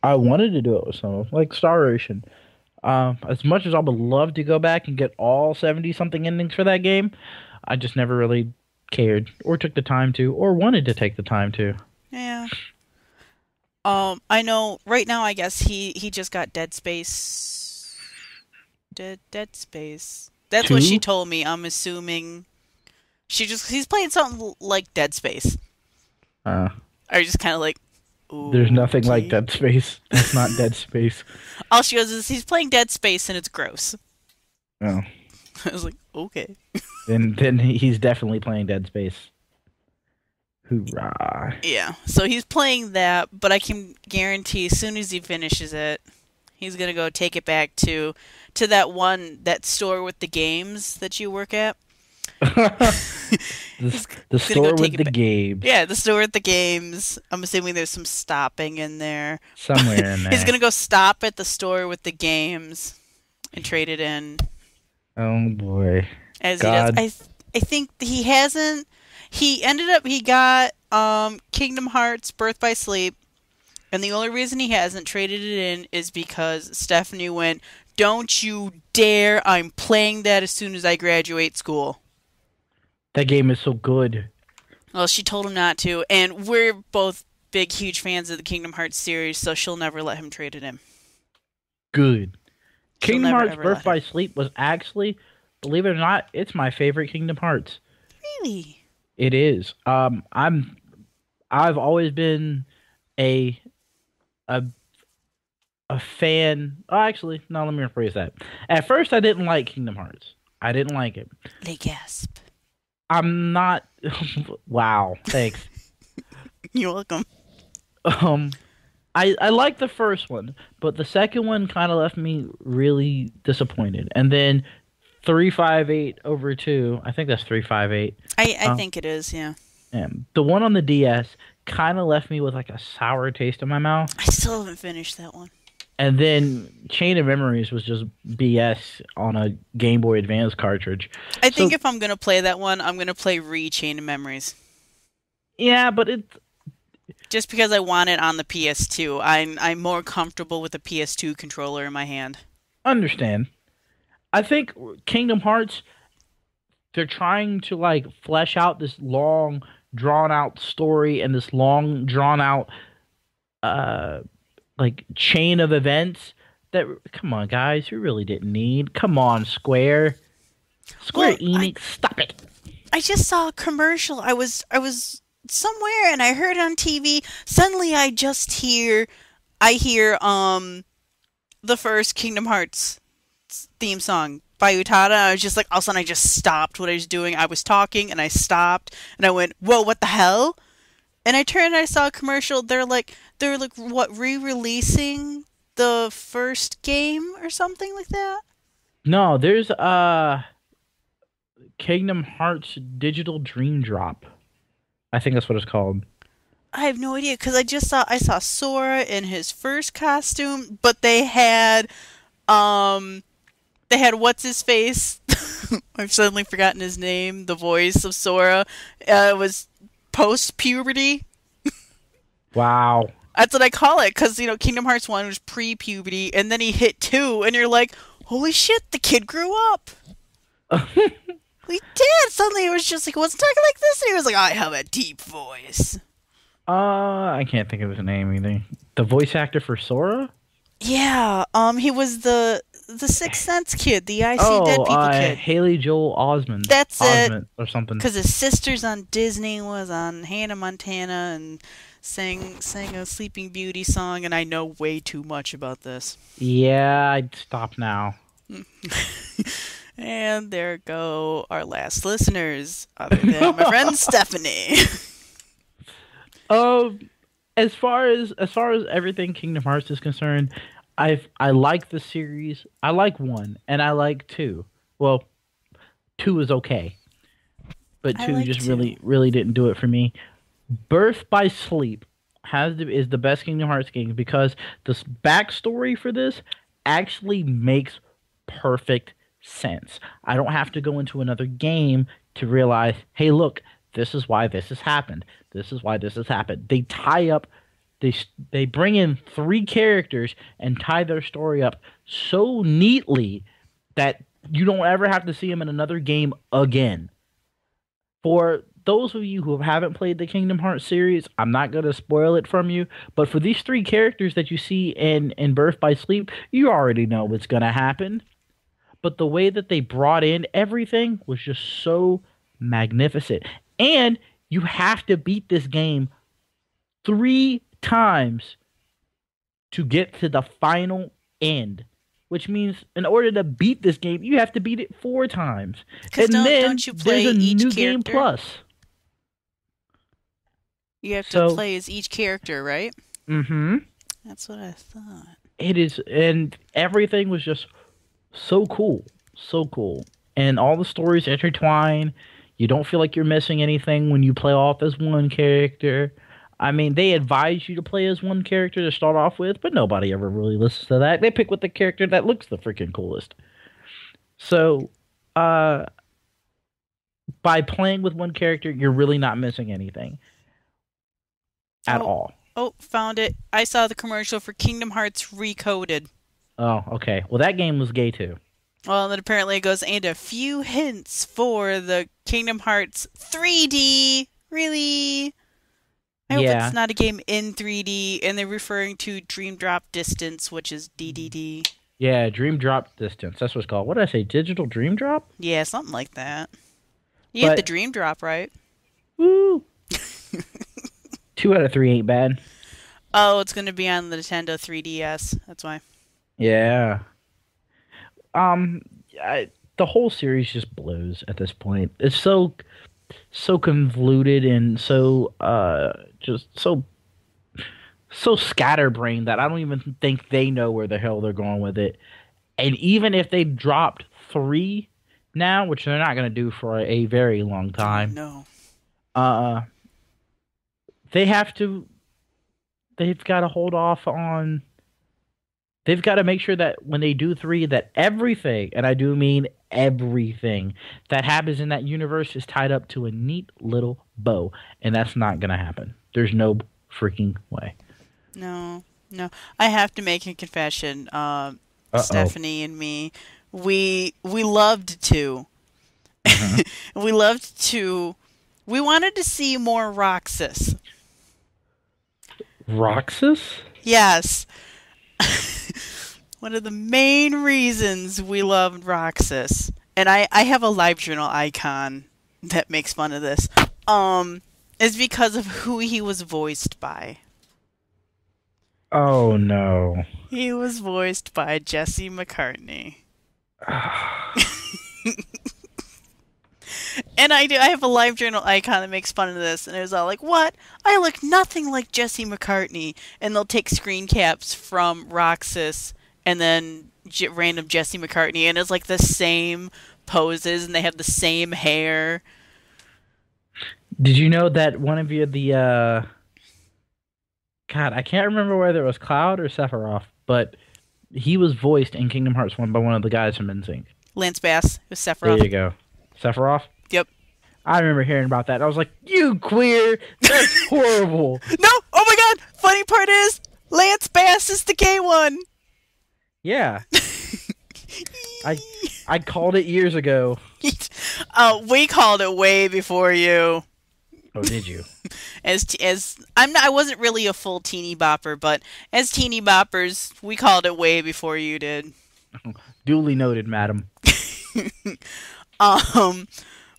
I wanted to do it with some of them, like Star Ocean. As much as I would love to go back and get all 70-something endings for that game, I just never really cared or took the time to or wanted to take the time to. Yeah. I know right now. I guess he just got Dead Space. Dead Space. That's what she Two? told me. I'm assuming he's playing something like Dead Space. Uh, Are you just kind of like, there's nothing like okay. Dead Space. That's not Dead Space. All she goes is he's playing Dead Space and it's gross. Oh. I was like, okay. Then he's definitely playing Dead Space. Hoorah. Yeah. So he's playing that, but I can guarantee as soon as he finishes it, he's gonna go take it back to that store with the games that you work at. The, the store with the games. Yeah, the store with the games. I'm assuming there's some stopping in there. Somewhere in there. He's gonna go stop at the store with the games and trade it in. Oh boy. As God. he does. I think he hasn't. He got Kingdom Hearts Birth by Sleep, and the only reason he hasn't traded it in is because Stephanie went, "Don't you dare! I'm playing that as soon as I graduate school." That game is so good. Well, she told him not to, and we're both big, huge fans of the Kingdom Hearts series, so she'll never let him trade it in. Good. She'll Kingdom never, Hearts ever Birth let by him. Sleep was actually, believe it or not, it's my favorite Kingdom Hearts. Really? It is. I've always been a a a fan. Oh, actually, no, let me rephrase that. At first, I didn't like Kingdom Hearts. I didn't like it. They gasp. I'm not. Wow. Thanks. You're welcome. Um, I liked the first one, but the second one kind of left me really disappointed. And then 358 over 2. I think that's 358. I think it is, yeah. The one on the DS kind of left me with like a sour taste in my mouth. I still haven't finished that one. And then Chain of Memories was just BS on a Game Boy Advance cartridge. I think So if I'm gonna play that one, I'm gonna play Chain of Memories. yeah, but it's Just because I want it on the PS2. I'm more comfortable with the PS2 controller in my hand. understand. I think Kingdom Hearts, they're trying to like flesh out this long drawn out story and this long drawn out uh like chain of events that, come on guys, you really didn't need. Come on, Square Well, Enix, stop it. I just saw a commercial. I was somewhere and I heard it on TV. Suddenly I hear the first Kingdom Hearts theme song by Utada. I was just like, all of a sudden I just stopped what I was doing. I was talking and I stopped and I went, "Whoa, what the hell?" And I turned and I saw a commercial. They're like what, re-releasing the first game or something like that? No, there's Kingdom Hearts Digital Dream Drop. I think that's what it's called. I have no idea because I saw Sora in his first costume, but um they had what's his face. I've suddenly forgotten his name. The voice of Sora was post puberty. Wow. That's what I call it because Kingdom Hearts 1 was pre puberty, and then he hit 2, and you're like, holy shit, the kid grew up. He did. Suddenly it was just like, he wasn't talking like this, and he was like, I have a deep voice. I can't think of his name either. The voice actor for Sora? Yeah, he was the Sixth Sense kid, the I See Dead Oh, People kid. Haley Joel Osment. That's it. Osment or something. Because his sister's on Disney, was on Hannah Montana, and sang a Sleeping Beauty song, and I know way too much about this. Yeah, I'd stop now. And there go our last listeners, other than my friend Stephanie. Um, as far as everything Kingdom Hearts is concerned, I like the series. I like one and I like two. Well, two is okay, but I two like just to. really didn't do it for me. Birth by Sleep is the best Kingdom Hearts game because the backstory for this actually makes perfect sense. I don't have to go into another game to realize, hey, look, this is why this has happened. This is why this has happened. They tie up, they bring in three characters and tie their story up so neatly that you don't ever have to see them in another game again. For those of you who haven't played the Kingdom Hearts series, I'm not going to spoil it from you, but for these three characters that you see in Birth by Sleep, you already know what's going to happen. But the way that they brought in everything was just so magnificent. And you have to beat this game 3 times to get to the final end. Which means in order to beat this game, you have to beat it 4 times. Because And then don't you there's play a each new game character? plus. You have to So, play as each character, right? mm-hmm. That's what I thought. It is, and everything was just so cool. So cool. And all the stories intertwine. You don't feel like you're missing anything when you play off as one character. I mean, they advise you to play as one character to start off with, but nobody ever really listens to that. They pick with the character that looks the freaking coolest. So, uh, by playing with one character, you're really not missing anything at Oh, all. oh, found it. I saw the commercial for Kingdom Hearts Recoded. Oh, okay. Well, that game was gay too. Well, then apparently it goes, and a few hints for the Kingdom Hearts 3D. Really? I hope it's Yeah. not a game in 3D, and they're referring to Dream Drop Distance, which is DDD. Yeah, Dream Drop Distance. That's what it's called. What did I say? Digital Dream Drop? Yeah, something like that. You get the But, Dream Drop, right? woo! 2 out of 3 ain't bad. Oh, it's going to be on the Nintendo 3DS. That's why. Yeah. Um, the whole series just blows at this point. It's so convoluted and so just so scatterbrained that I don't even think they know where the hell they're going with it. And even if they dropped 3 now, which they're not going to do for a very long Oh, time, no. uh they have to. They've got to hold off on. They've got to make sure that when they do three, that everything, and I do mean everything, that happens in that universe is tied up to a neat little bow, and that's not gonna happen. There's no freaking way. No, no. I have to make a confession. Uh oh. Stephanie and me, we loved to. Hmm. We loved to. We wanted to see more Roxas. Roxas? Yes. One of the main reasons we loved Roxas, and I have a live journal icon that makes fun of this, is because of who he was voiced by. Oh no. He was voiced by Jesse McCartney. And I have a live journal icon that makes fun of this, and it was all like, "What? I look nothing like Jesse McCartney." And they'll take screen caps from Roxas and then random Jesse McCartney, and it's like the same poses, and they have the same hair. Did you know that one of you the God, I can't remember whether it was Cloud or Sephiroth, but he was voiced in Kingdom Hearts 1 by one of the guys from NSYNC. Lance Bass with There Sephiroth. you go. Sephiroth? Yep. I remember hearing about that. I was like, "You queer! That's horrible." No! Oh my god! Funny part is, Lance Bass is the gay one! Yeah. I I called it years ago. We called it way before you. Oh, did you? As I wasn't really a full teeny bopper, but as teeny boppers, we called it way before you did. Duly noted, madam. Um,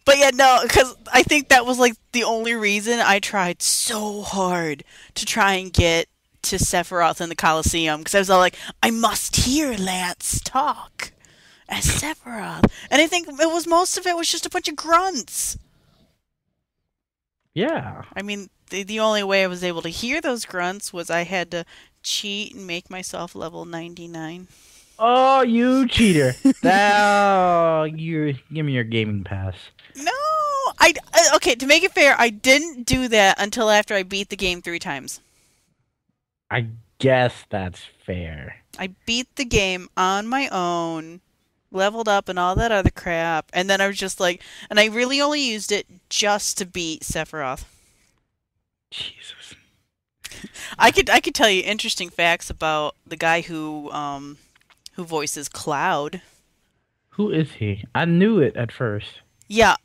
but yeah, no, because I think that was like the only reason I tried so hard to try and get to Sephiroth in the Coliseum, because I was all like, I must hear Lance talk as Sephiroth, and I think most of it was just a bunch of grunts. Yeah. I mean, the only way I was able to hear those grunts was I had to cheat and make myself level 99. Oh, you cheater! Now you give me your gaming pass. No, okay. To make it fair, I didn't do that until after I beat the game 3 times. I guess that's fair. I beat the game on my own, leveled up and all that other crap, and then I was just like, and I really only used it just to beat Sephiroth. Jesus. I could tell you interesting facts about the guy who voices Cloud. Who is he? I knew it at first. Yeah,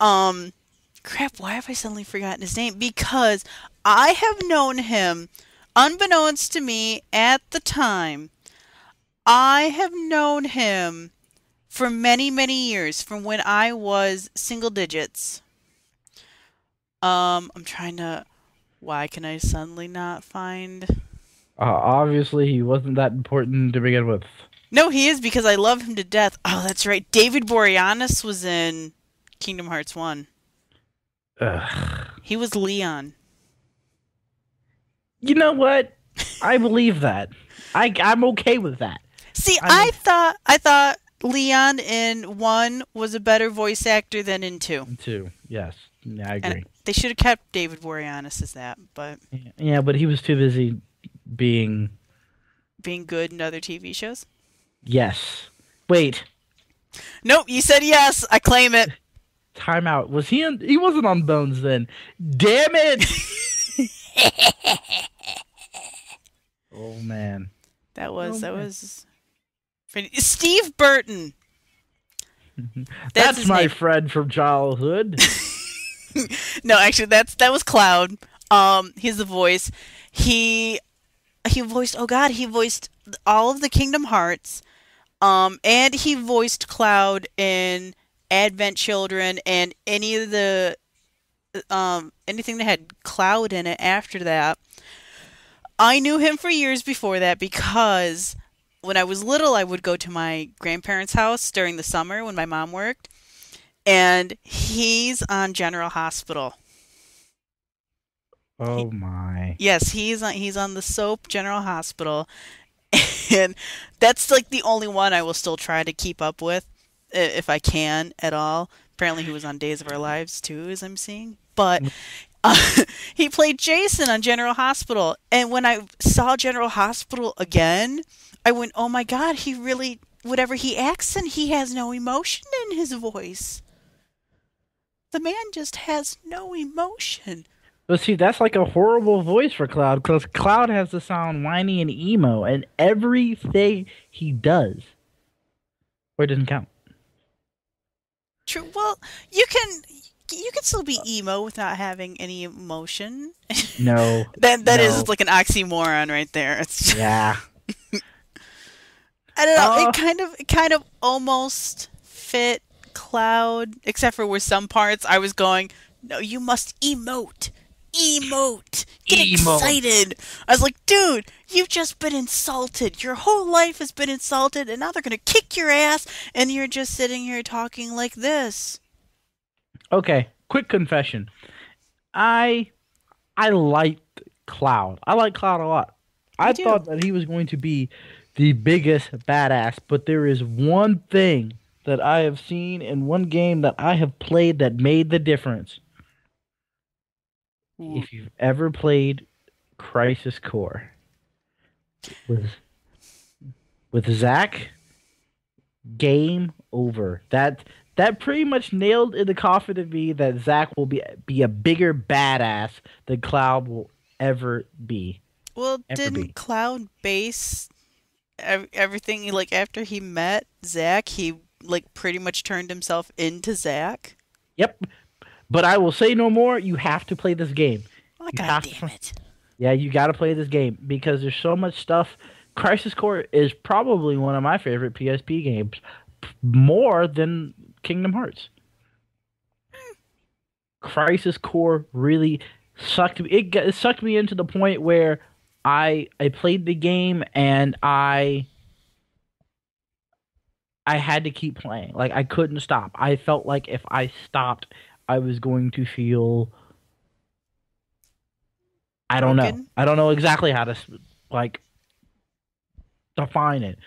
crap, why have I suddenly forgotten his name? Because I have known him, unbeknownst to me at the time, I have known him for many, many years, from when I was single digits. I'm trying to, why can I suddenly not find? Obviously, he wasn't that important to begin with. No, he is, because I love him to death. Oh, that's right. David Boreanaz was in Kingdom Hearts 1. Ugh. He was Leon. You know what? I believe that. I'm okay with that. See, I'm I thought Leon in 1 was a better voice actor than in 2. too. Yes, yeah, I And agree. they should have kept David Boreanaz as that, but Yeah, but he was too busy being. being good in other TV shows. Yes. Wait. Nope, you said yes. I claim it. Time out. Was he on? He wasn't on Bones then. Damn it! Oh man. That was Steve Burton. That's his my name. friend from childhood. No, actually, that was Cloud. He's the voice. He voiced. Oh God, he voiced all of the Kingdom Hearts. And he voiced Cloud in Advent Children and any of the anything that had Cloud in it after that. I knew him for years before that because when I was little, I would go to my grandparents' house during the summer when my mom worked, and he's on General Hospital. Oh my. Yes, he's on the soap General Hospital, and that's like the only one I will still try to keep up with if I can at all. Apparently, he was on Days of Our Lives too, as I'm seeing. But He played Jason on General Hospital, and when I saw General Hospital again, I went, "Oh my God, he really whatever he acts in, he has no emotion in his voice. The man just has no emotion." But see, that's like a horrible voice for Cloud because Cloud has to sound whiny and emo, and everything he does, or it doesn't count. True. Well, you can still be emo without having any emotion. No, That is no, like an oxymoron right there. It's yeah. I don't know. Oh, It kind of almost fit Cloud, except for with some parts I was going, no, you must emote. Emote. Get emo. excited. I was like, dude, you've just been insulted. Your whole life has been insulted, and now they're gonna kick your ass, and you're just sitting here talking like this. Okay, quick confession. I I liked Cloud. I like Cloud a lot. Me I too. thought that he was going to be the biggest badass, but there is one thing that I have seen in one game that I have played that made the difference. If you've ever played Crisis Core with Zach, game over. That pretty much nailed in the coffin to me that Zach will be a bigger badass than Cloud will ever be. Well, Ever didn't be. Cloud base everything like after he met Zach, he like pretty much turned himself into Zach? Yep. But I will say no more. You have to play this game. Oh, You God have damn to. it. Yeah, you got to play this game because there's so much stuff. Crisis Core is probably one of my favorite PSP games, more than Kingdom Hearts. Crisis Core really sucked me. It sucked me into the point where I played the game and I had to keep playing. Like I couldn't stop. I felt like if I stopped, I was going to feel I don't know. Broken? I don't know exactly how to like define it.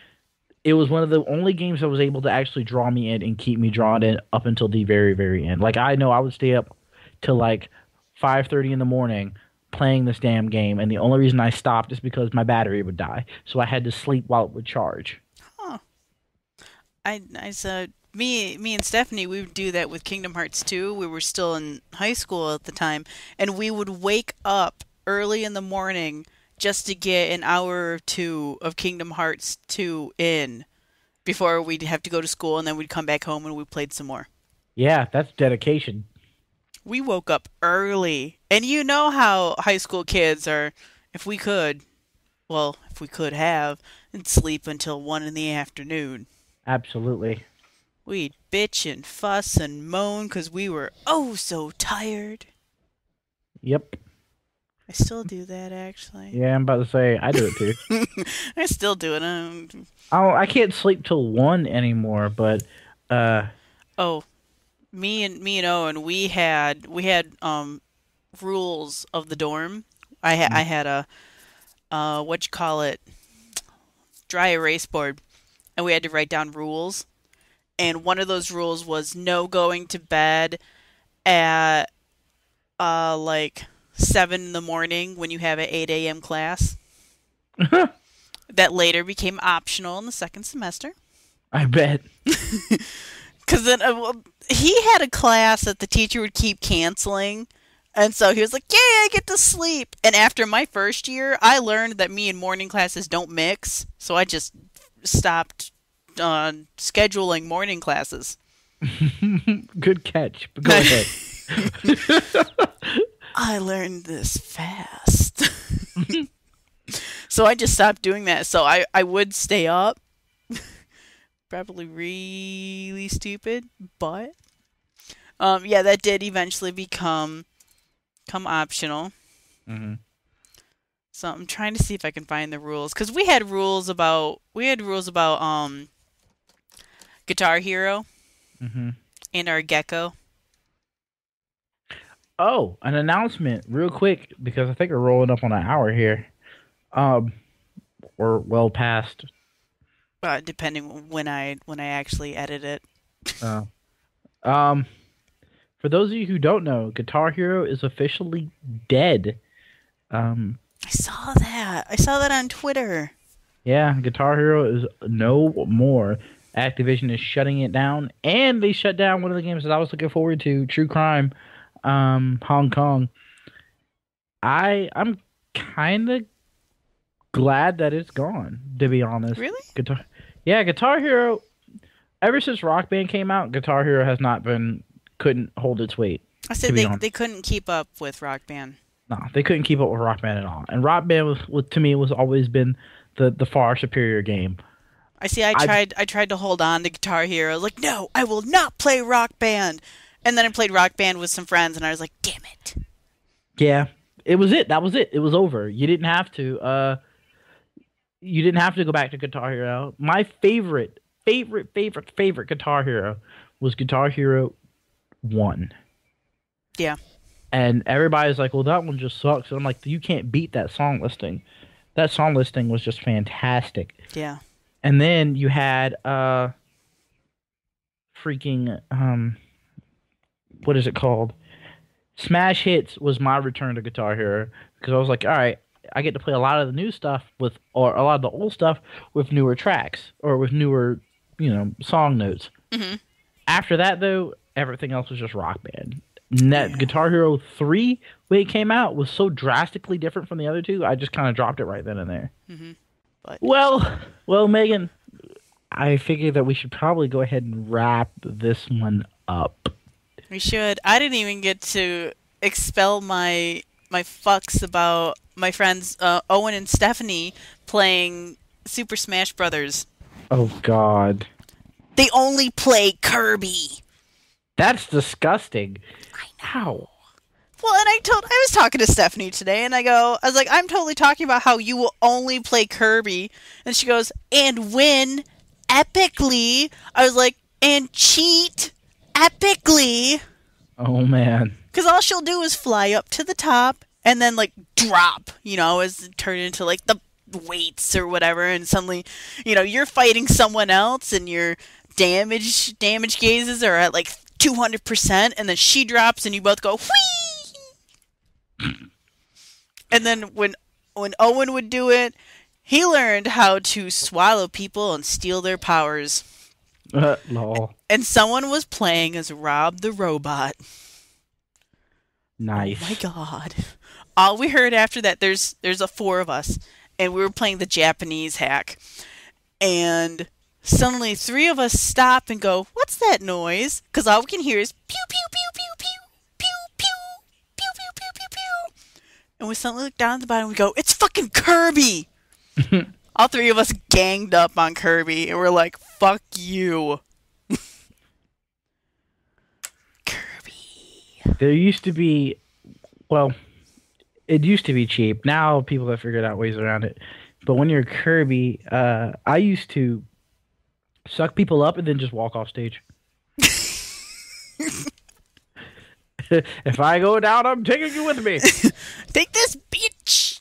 It was one of the only games that was able to actually draw me in and keep me drawn in up until the very, very end. Like I know I would stay up till like 5:30 in the morning playing this damn game, and the only reason I stopped is because my battery would die, so I had to sleep while it would charge. Huh. I said me and Stephanie, we would do that with Kingdom Hearts 2. We were still in high school at the time, and we would wake up early in the morning just to get an hour or two of Kingdom Hearts 2 in before we'd have to go to school, and then we'd come back home and we played some more. Yeah, that's dedication. We woke up early. And you know how high school kids are, if we could, well, if we could have, and sleep until 1 in the afternoon. Absolutely. We'd bitch and fuss and moan because we were oh so tired. Yep. I still do that actually. Yeah, I'm about to say I do it too. I still do it. I can't sleep till 1 anymore, but uh Oh, me and Owen, we had rules of the dorm. I had a what you call it, dry erase board, and we had to write down rules. And one of those rules was no going to bed at like 7 in the morning when you have an 8 a.m. class. That later became optional in the second semester. I bet. Because then well, he had a class that the teacher would keep canceling. And so he was like, "Yay, I get to sleep." And after my first year, I learned that me and morning classes don't mix. So I just stopped scheduling morning classes. Good catch. But go ahead. I learned this fast. So I just stopped doing that. So I would stay up. Probably really stupid, but yeah, that did eventually become optional. Hmm. So I'm trying to see if I can find the rules because we had rules about Guitar Hero Hmm. and our gecko. Oh, an announcement, real quick, because I think we're rolling up on an hour here. Um, we're well past. Depending when I actually edit it. Uh, um, For those of you who don't know, Guitar Hero is officially dead. I saw that. I saw that on Twitter. Yeah, Guitar Hero is no more. Activision is shutting it down, and they shut down one of the games that I was looking forward to, True Crime, Hong Kong. I'm kind of glad that it's gone, to be honest. Really? Guitar Hero. Ever since Rock Band came out, Guitar Hero has not been couldn't hold its weight. I To said be they honest, couldn't keep up with Rock Band. no, they couldn't keep up with Rock Band at all. And Rock Band was to me was always been the far superior game. I see. I I tried to hold on to Guitar Hero. I was like, no, I will not play Rock Band. And then I played Rock Band with some friends, and I was like, damn it. Yeah, it was it. That was it. It was over. You didn't have to. You didn't have to go back to Guitar Hero. My favorite Guitar Hero was Guitar Hero 1. Yeah. And everybody's like, well, that one just sucks. And I'm like, you can't beat that song listing. That song listing was just fantastic. Yeah. And then you had freaking what is it called? Smash Hits was my return to Guitar Hero because I was like, all right, I get to play a lot of the new stuff or a lot of the old stuff with newer tracks or with newer, song notes. Hmm. After that, though, everything else was just Rock Band. Yeah. Guitar Hero 3, when it came out, was so drastically different from the other two, I just kind of dropped it right then and there. Hmm. But Well, Megan, I figured that we should probably go ahead and wrap this one up. we should. I didn't even get to expel my fucks about my friends Owen and Stephanie playing Super Smash Brothers. Oh, God. They only play Kirby. That's disgusting. I know. How? Well, and I was talking to Stephanie today, and I was like, I'm totally talking about how you will only play Kirby, and she goes, and win epically. I was like, and cheat epically, Oh, man. because all she'll do is fly up to the top and then like drop, as it turn into like the weights or whatever, and suddenly, you're fighting someone else, and your damage gauges are at like 200%, and then she drops, and you both go whee. And then when Owen would do it, he learned how to swallow people and steal their powers. Lol. And someone was playing as Rob the Robot. Nice. Oh my god. All we heard after that, there's a four of us, and we were playing the Japanese hack. And suddenly three of us stop and go, what's that noise? Because all we can hear is pew pew pew pew pew pew pew pew pew pew pew pew. And we suddenly look down at the bottom and we go, it's fucking Kirby! All three of us ganged up on Kirby, and we're like, fuck you. Kirby. There used to be, well, it used to be cheap. Now people have figured out ways around it. But when you're Kirby, I used to suck people up and then just walk off stage. If I go down, I'm taking you with me. Take this, bitch!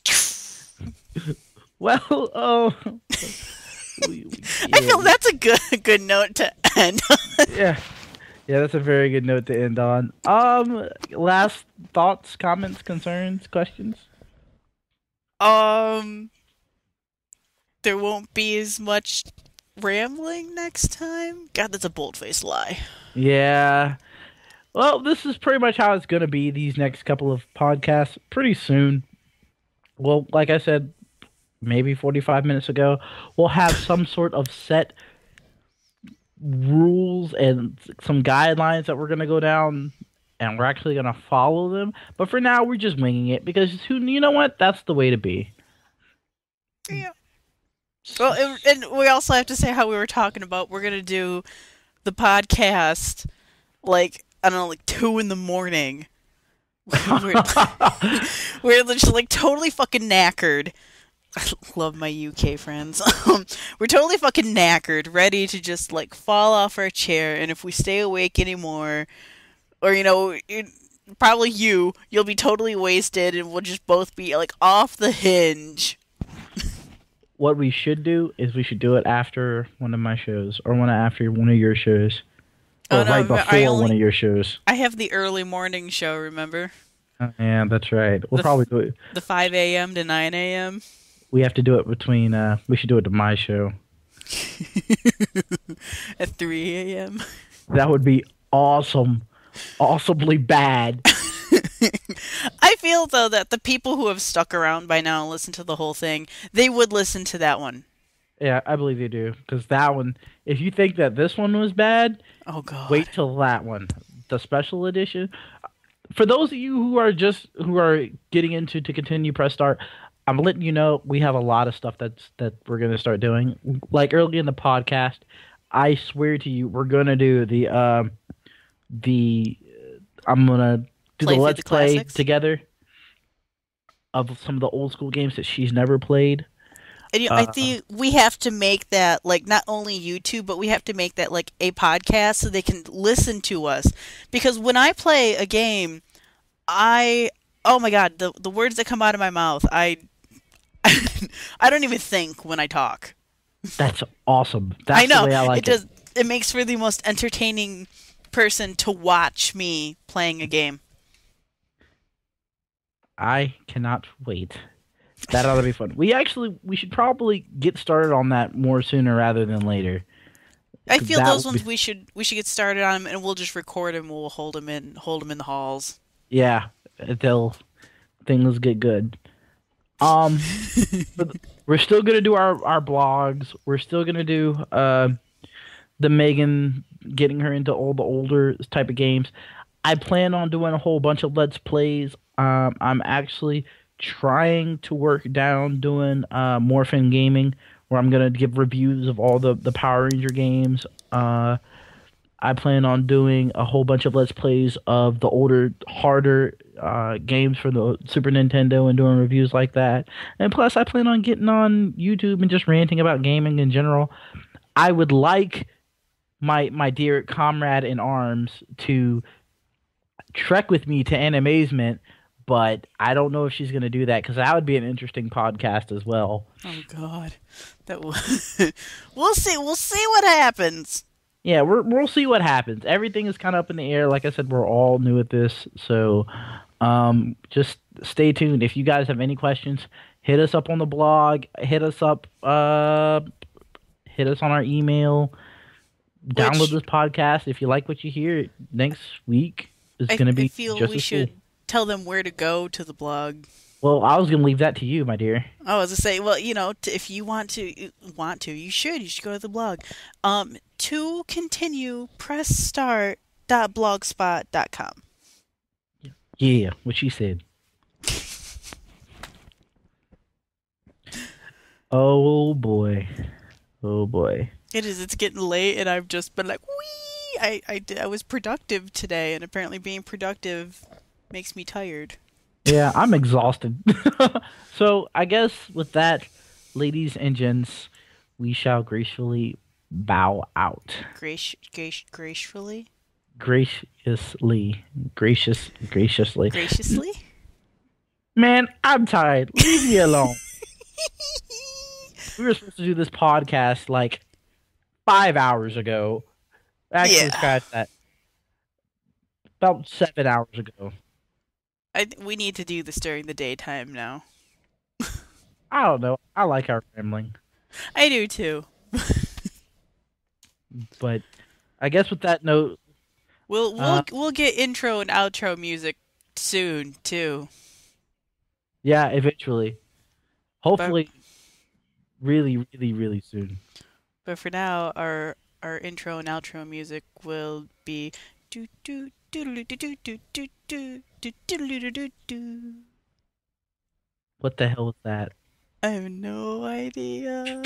Well, oh. I feel that's a good note to end on. Yeah. Yeah, that's a very good note to end on. Last thoughts, comments, concerns, questions? There won't be as much rambling next time. God, that's a bold-faced lie. Yeah. Well, this is pretty much how it's going to be these next couple of podcasts pretty soon. Well, like I said, maybe 45 minutes ago, we'll have some sort of set rules and some guidelines that we're going to go down, and we're actually going to follow them. But for now, we're just winging it because you know what? That's the way to be. Yeah. Well, and we also have to say how we were talking about we're going to do the podcast like, I don't know, like 2 in the morning. We're just like totally fucking knackered. I love my UK friends. We're totally fucking knackered, ready to just like fall off our chair, and if we stay awake anymore, or probably you'll be totally wasted, and we'll just both be like off the hinge. What we should do is we should do it after one of my shows or after one of your shows. Oh or no, right I before one only of your shows. I have the early morning show, remember? Yeah, that's right. We'll The probably f- do it. the 5 a.m. to 9 a.m. We have to do it between. We should do it to my show. at 3 a.m. That would be awesome, awesomely bad. I feel though that the people who have stuck around by now and listened to the whole thing, they would listen to that one. Yeah, I believe you do. Because that one, if you think that this one was bad, Oh God. wait till that one, the special edition. For those of you who are getting into to continue press start, I'm letting you know we have a lot of stuff that we're gonna start doing. Like early in the podcast, I swear to you, we're gonna do the I'm gonna do the Play through let's the play classics. together of some of the old school games that she's never played. And I Uh, think we have to make that like not only YouTube, but we have to make that like a podcast so they can listen to us. Because when I play a game, I oh my God, the words that come out of my mouth, I I don't even think when I talk. that's awesome. I That's the know way I it like it. does. It makes for the most entertaining person to watch me playing a game. I cannot wait. That ought to be fun. We should probably get started on that more sooner rather than later. I 'Cause feel that those would be ones we should get started on 'em and we'll just record them. We'll hold them in the halls. yeah, until things get good. Um, but we're still gonna do our blogs. We're still gonna do the Megan getting her into all the older type of games. I plan on doing a whole bunch of let's plays. I'm actually trying to work down doing Morphin Gaming, where I'm gonna give reviews of all the Power Ranger games. I plan on doing a whole bunch of let's plays of the older, harder games for the Super Nintendo and doing reviews like that. And plus, I plan on getting on YouTube and just ranting about gaming in general. I would like my dear comrade in arms to trek with me to Animazement, but I don't know if she's going to do that because that would be an interesting podcast as well. Oh God, that will. We'll see. We'll see what happens. Yeah, we'll see what happens. Everything is kind of up in the air. Like I said, we're all new at this, so just stay tuned. If you guys have any questions, hit us up on the blog. Hit us on our email. Download Which this podcast. If you like what you hear, next week is I going to I be feel just we as cool. should tell them where to go to the blog. Well, I was going to leave that to you, my dear. Oh, as I say, well, if you want to, you should. You should go to the blog. To continue, press start.blogspot.com. Yeah, what she said. Oh boy. Oh boy. It is. It's getting late, and I've just been like, wee. I was productive today, and apparently being productive makes me tired. Yeah, I'm exhausted. So I guess with that, ladies and gents, we shall gracefully bow out. Gracefully, Graciously. Graciously. graciously. Man, I'm tired. Leave me alone. We were supposed to do this podcast like 5 hours ago. Actually, Yeah, scratch that. About 7 hours ago. we need to do this during the daytime now. I don't know. I like our rambling. I do too. But I guess with that note, We'll uh, we'll we'll get intro and outro music soon too. yeah, eventually. But Hopefully, really, really, really soon. but for now, our intro and outro music will be do do do do do do do do do do do do do do. What the hell is that? I have no idea.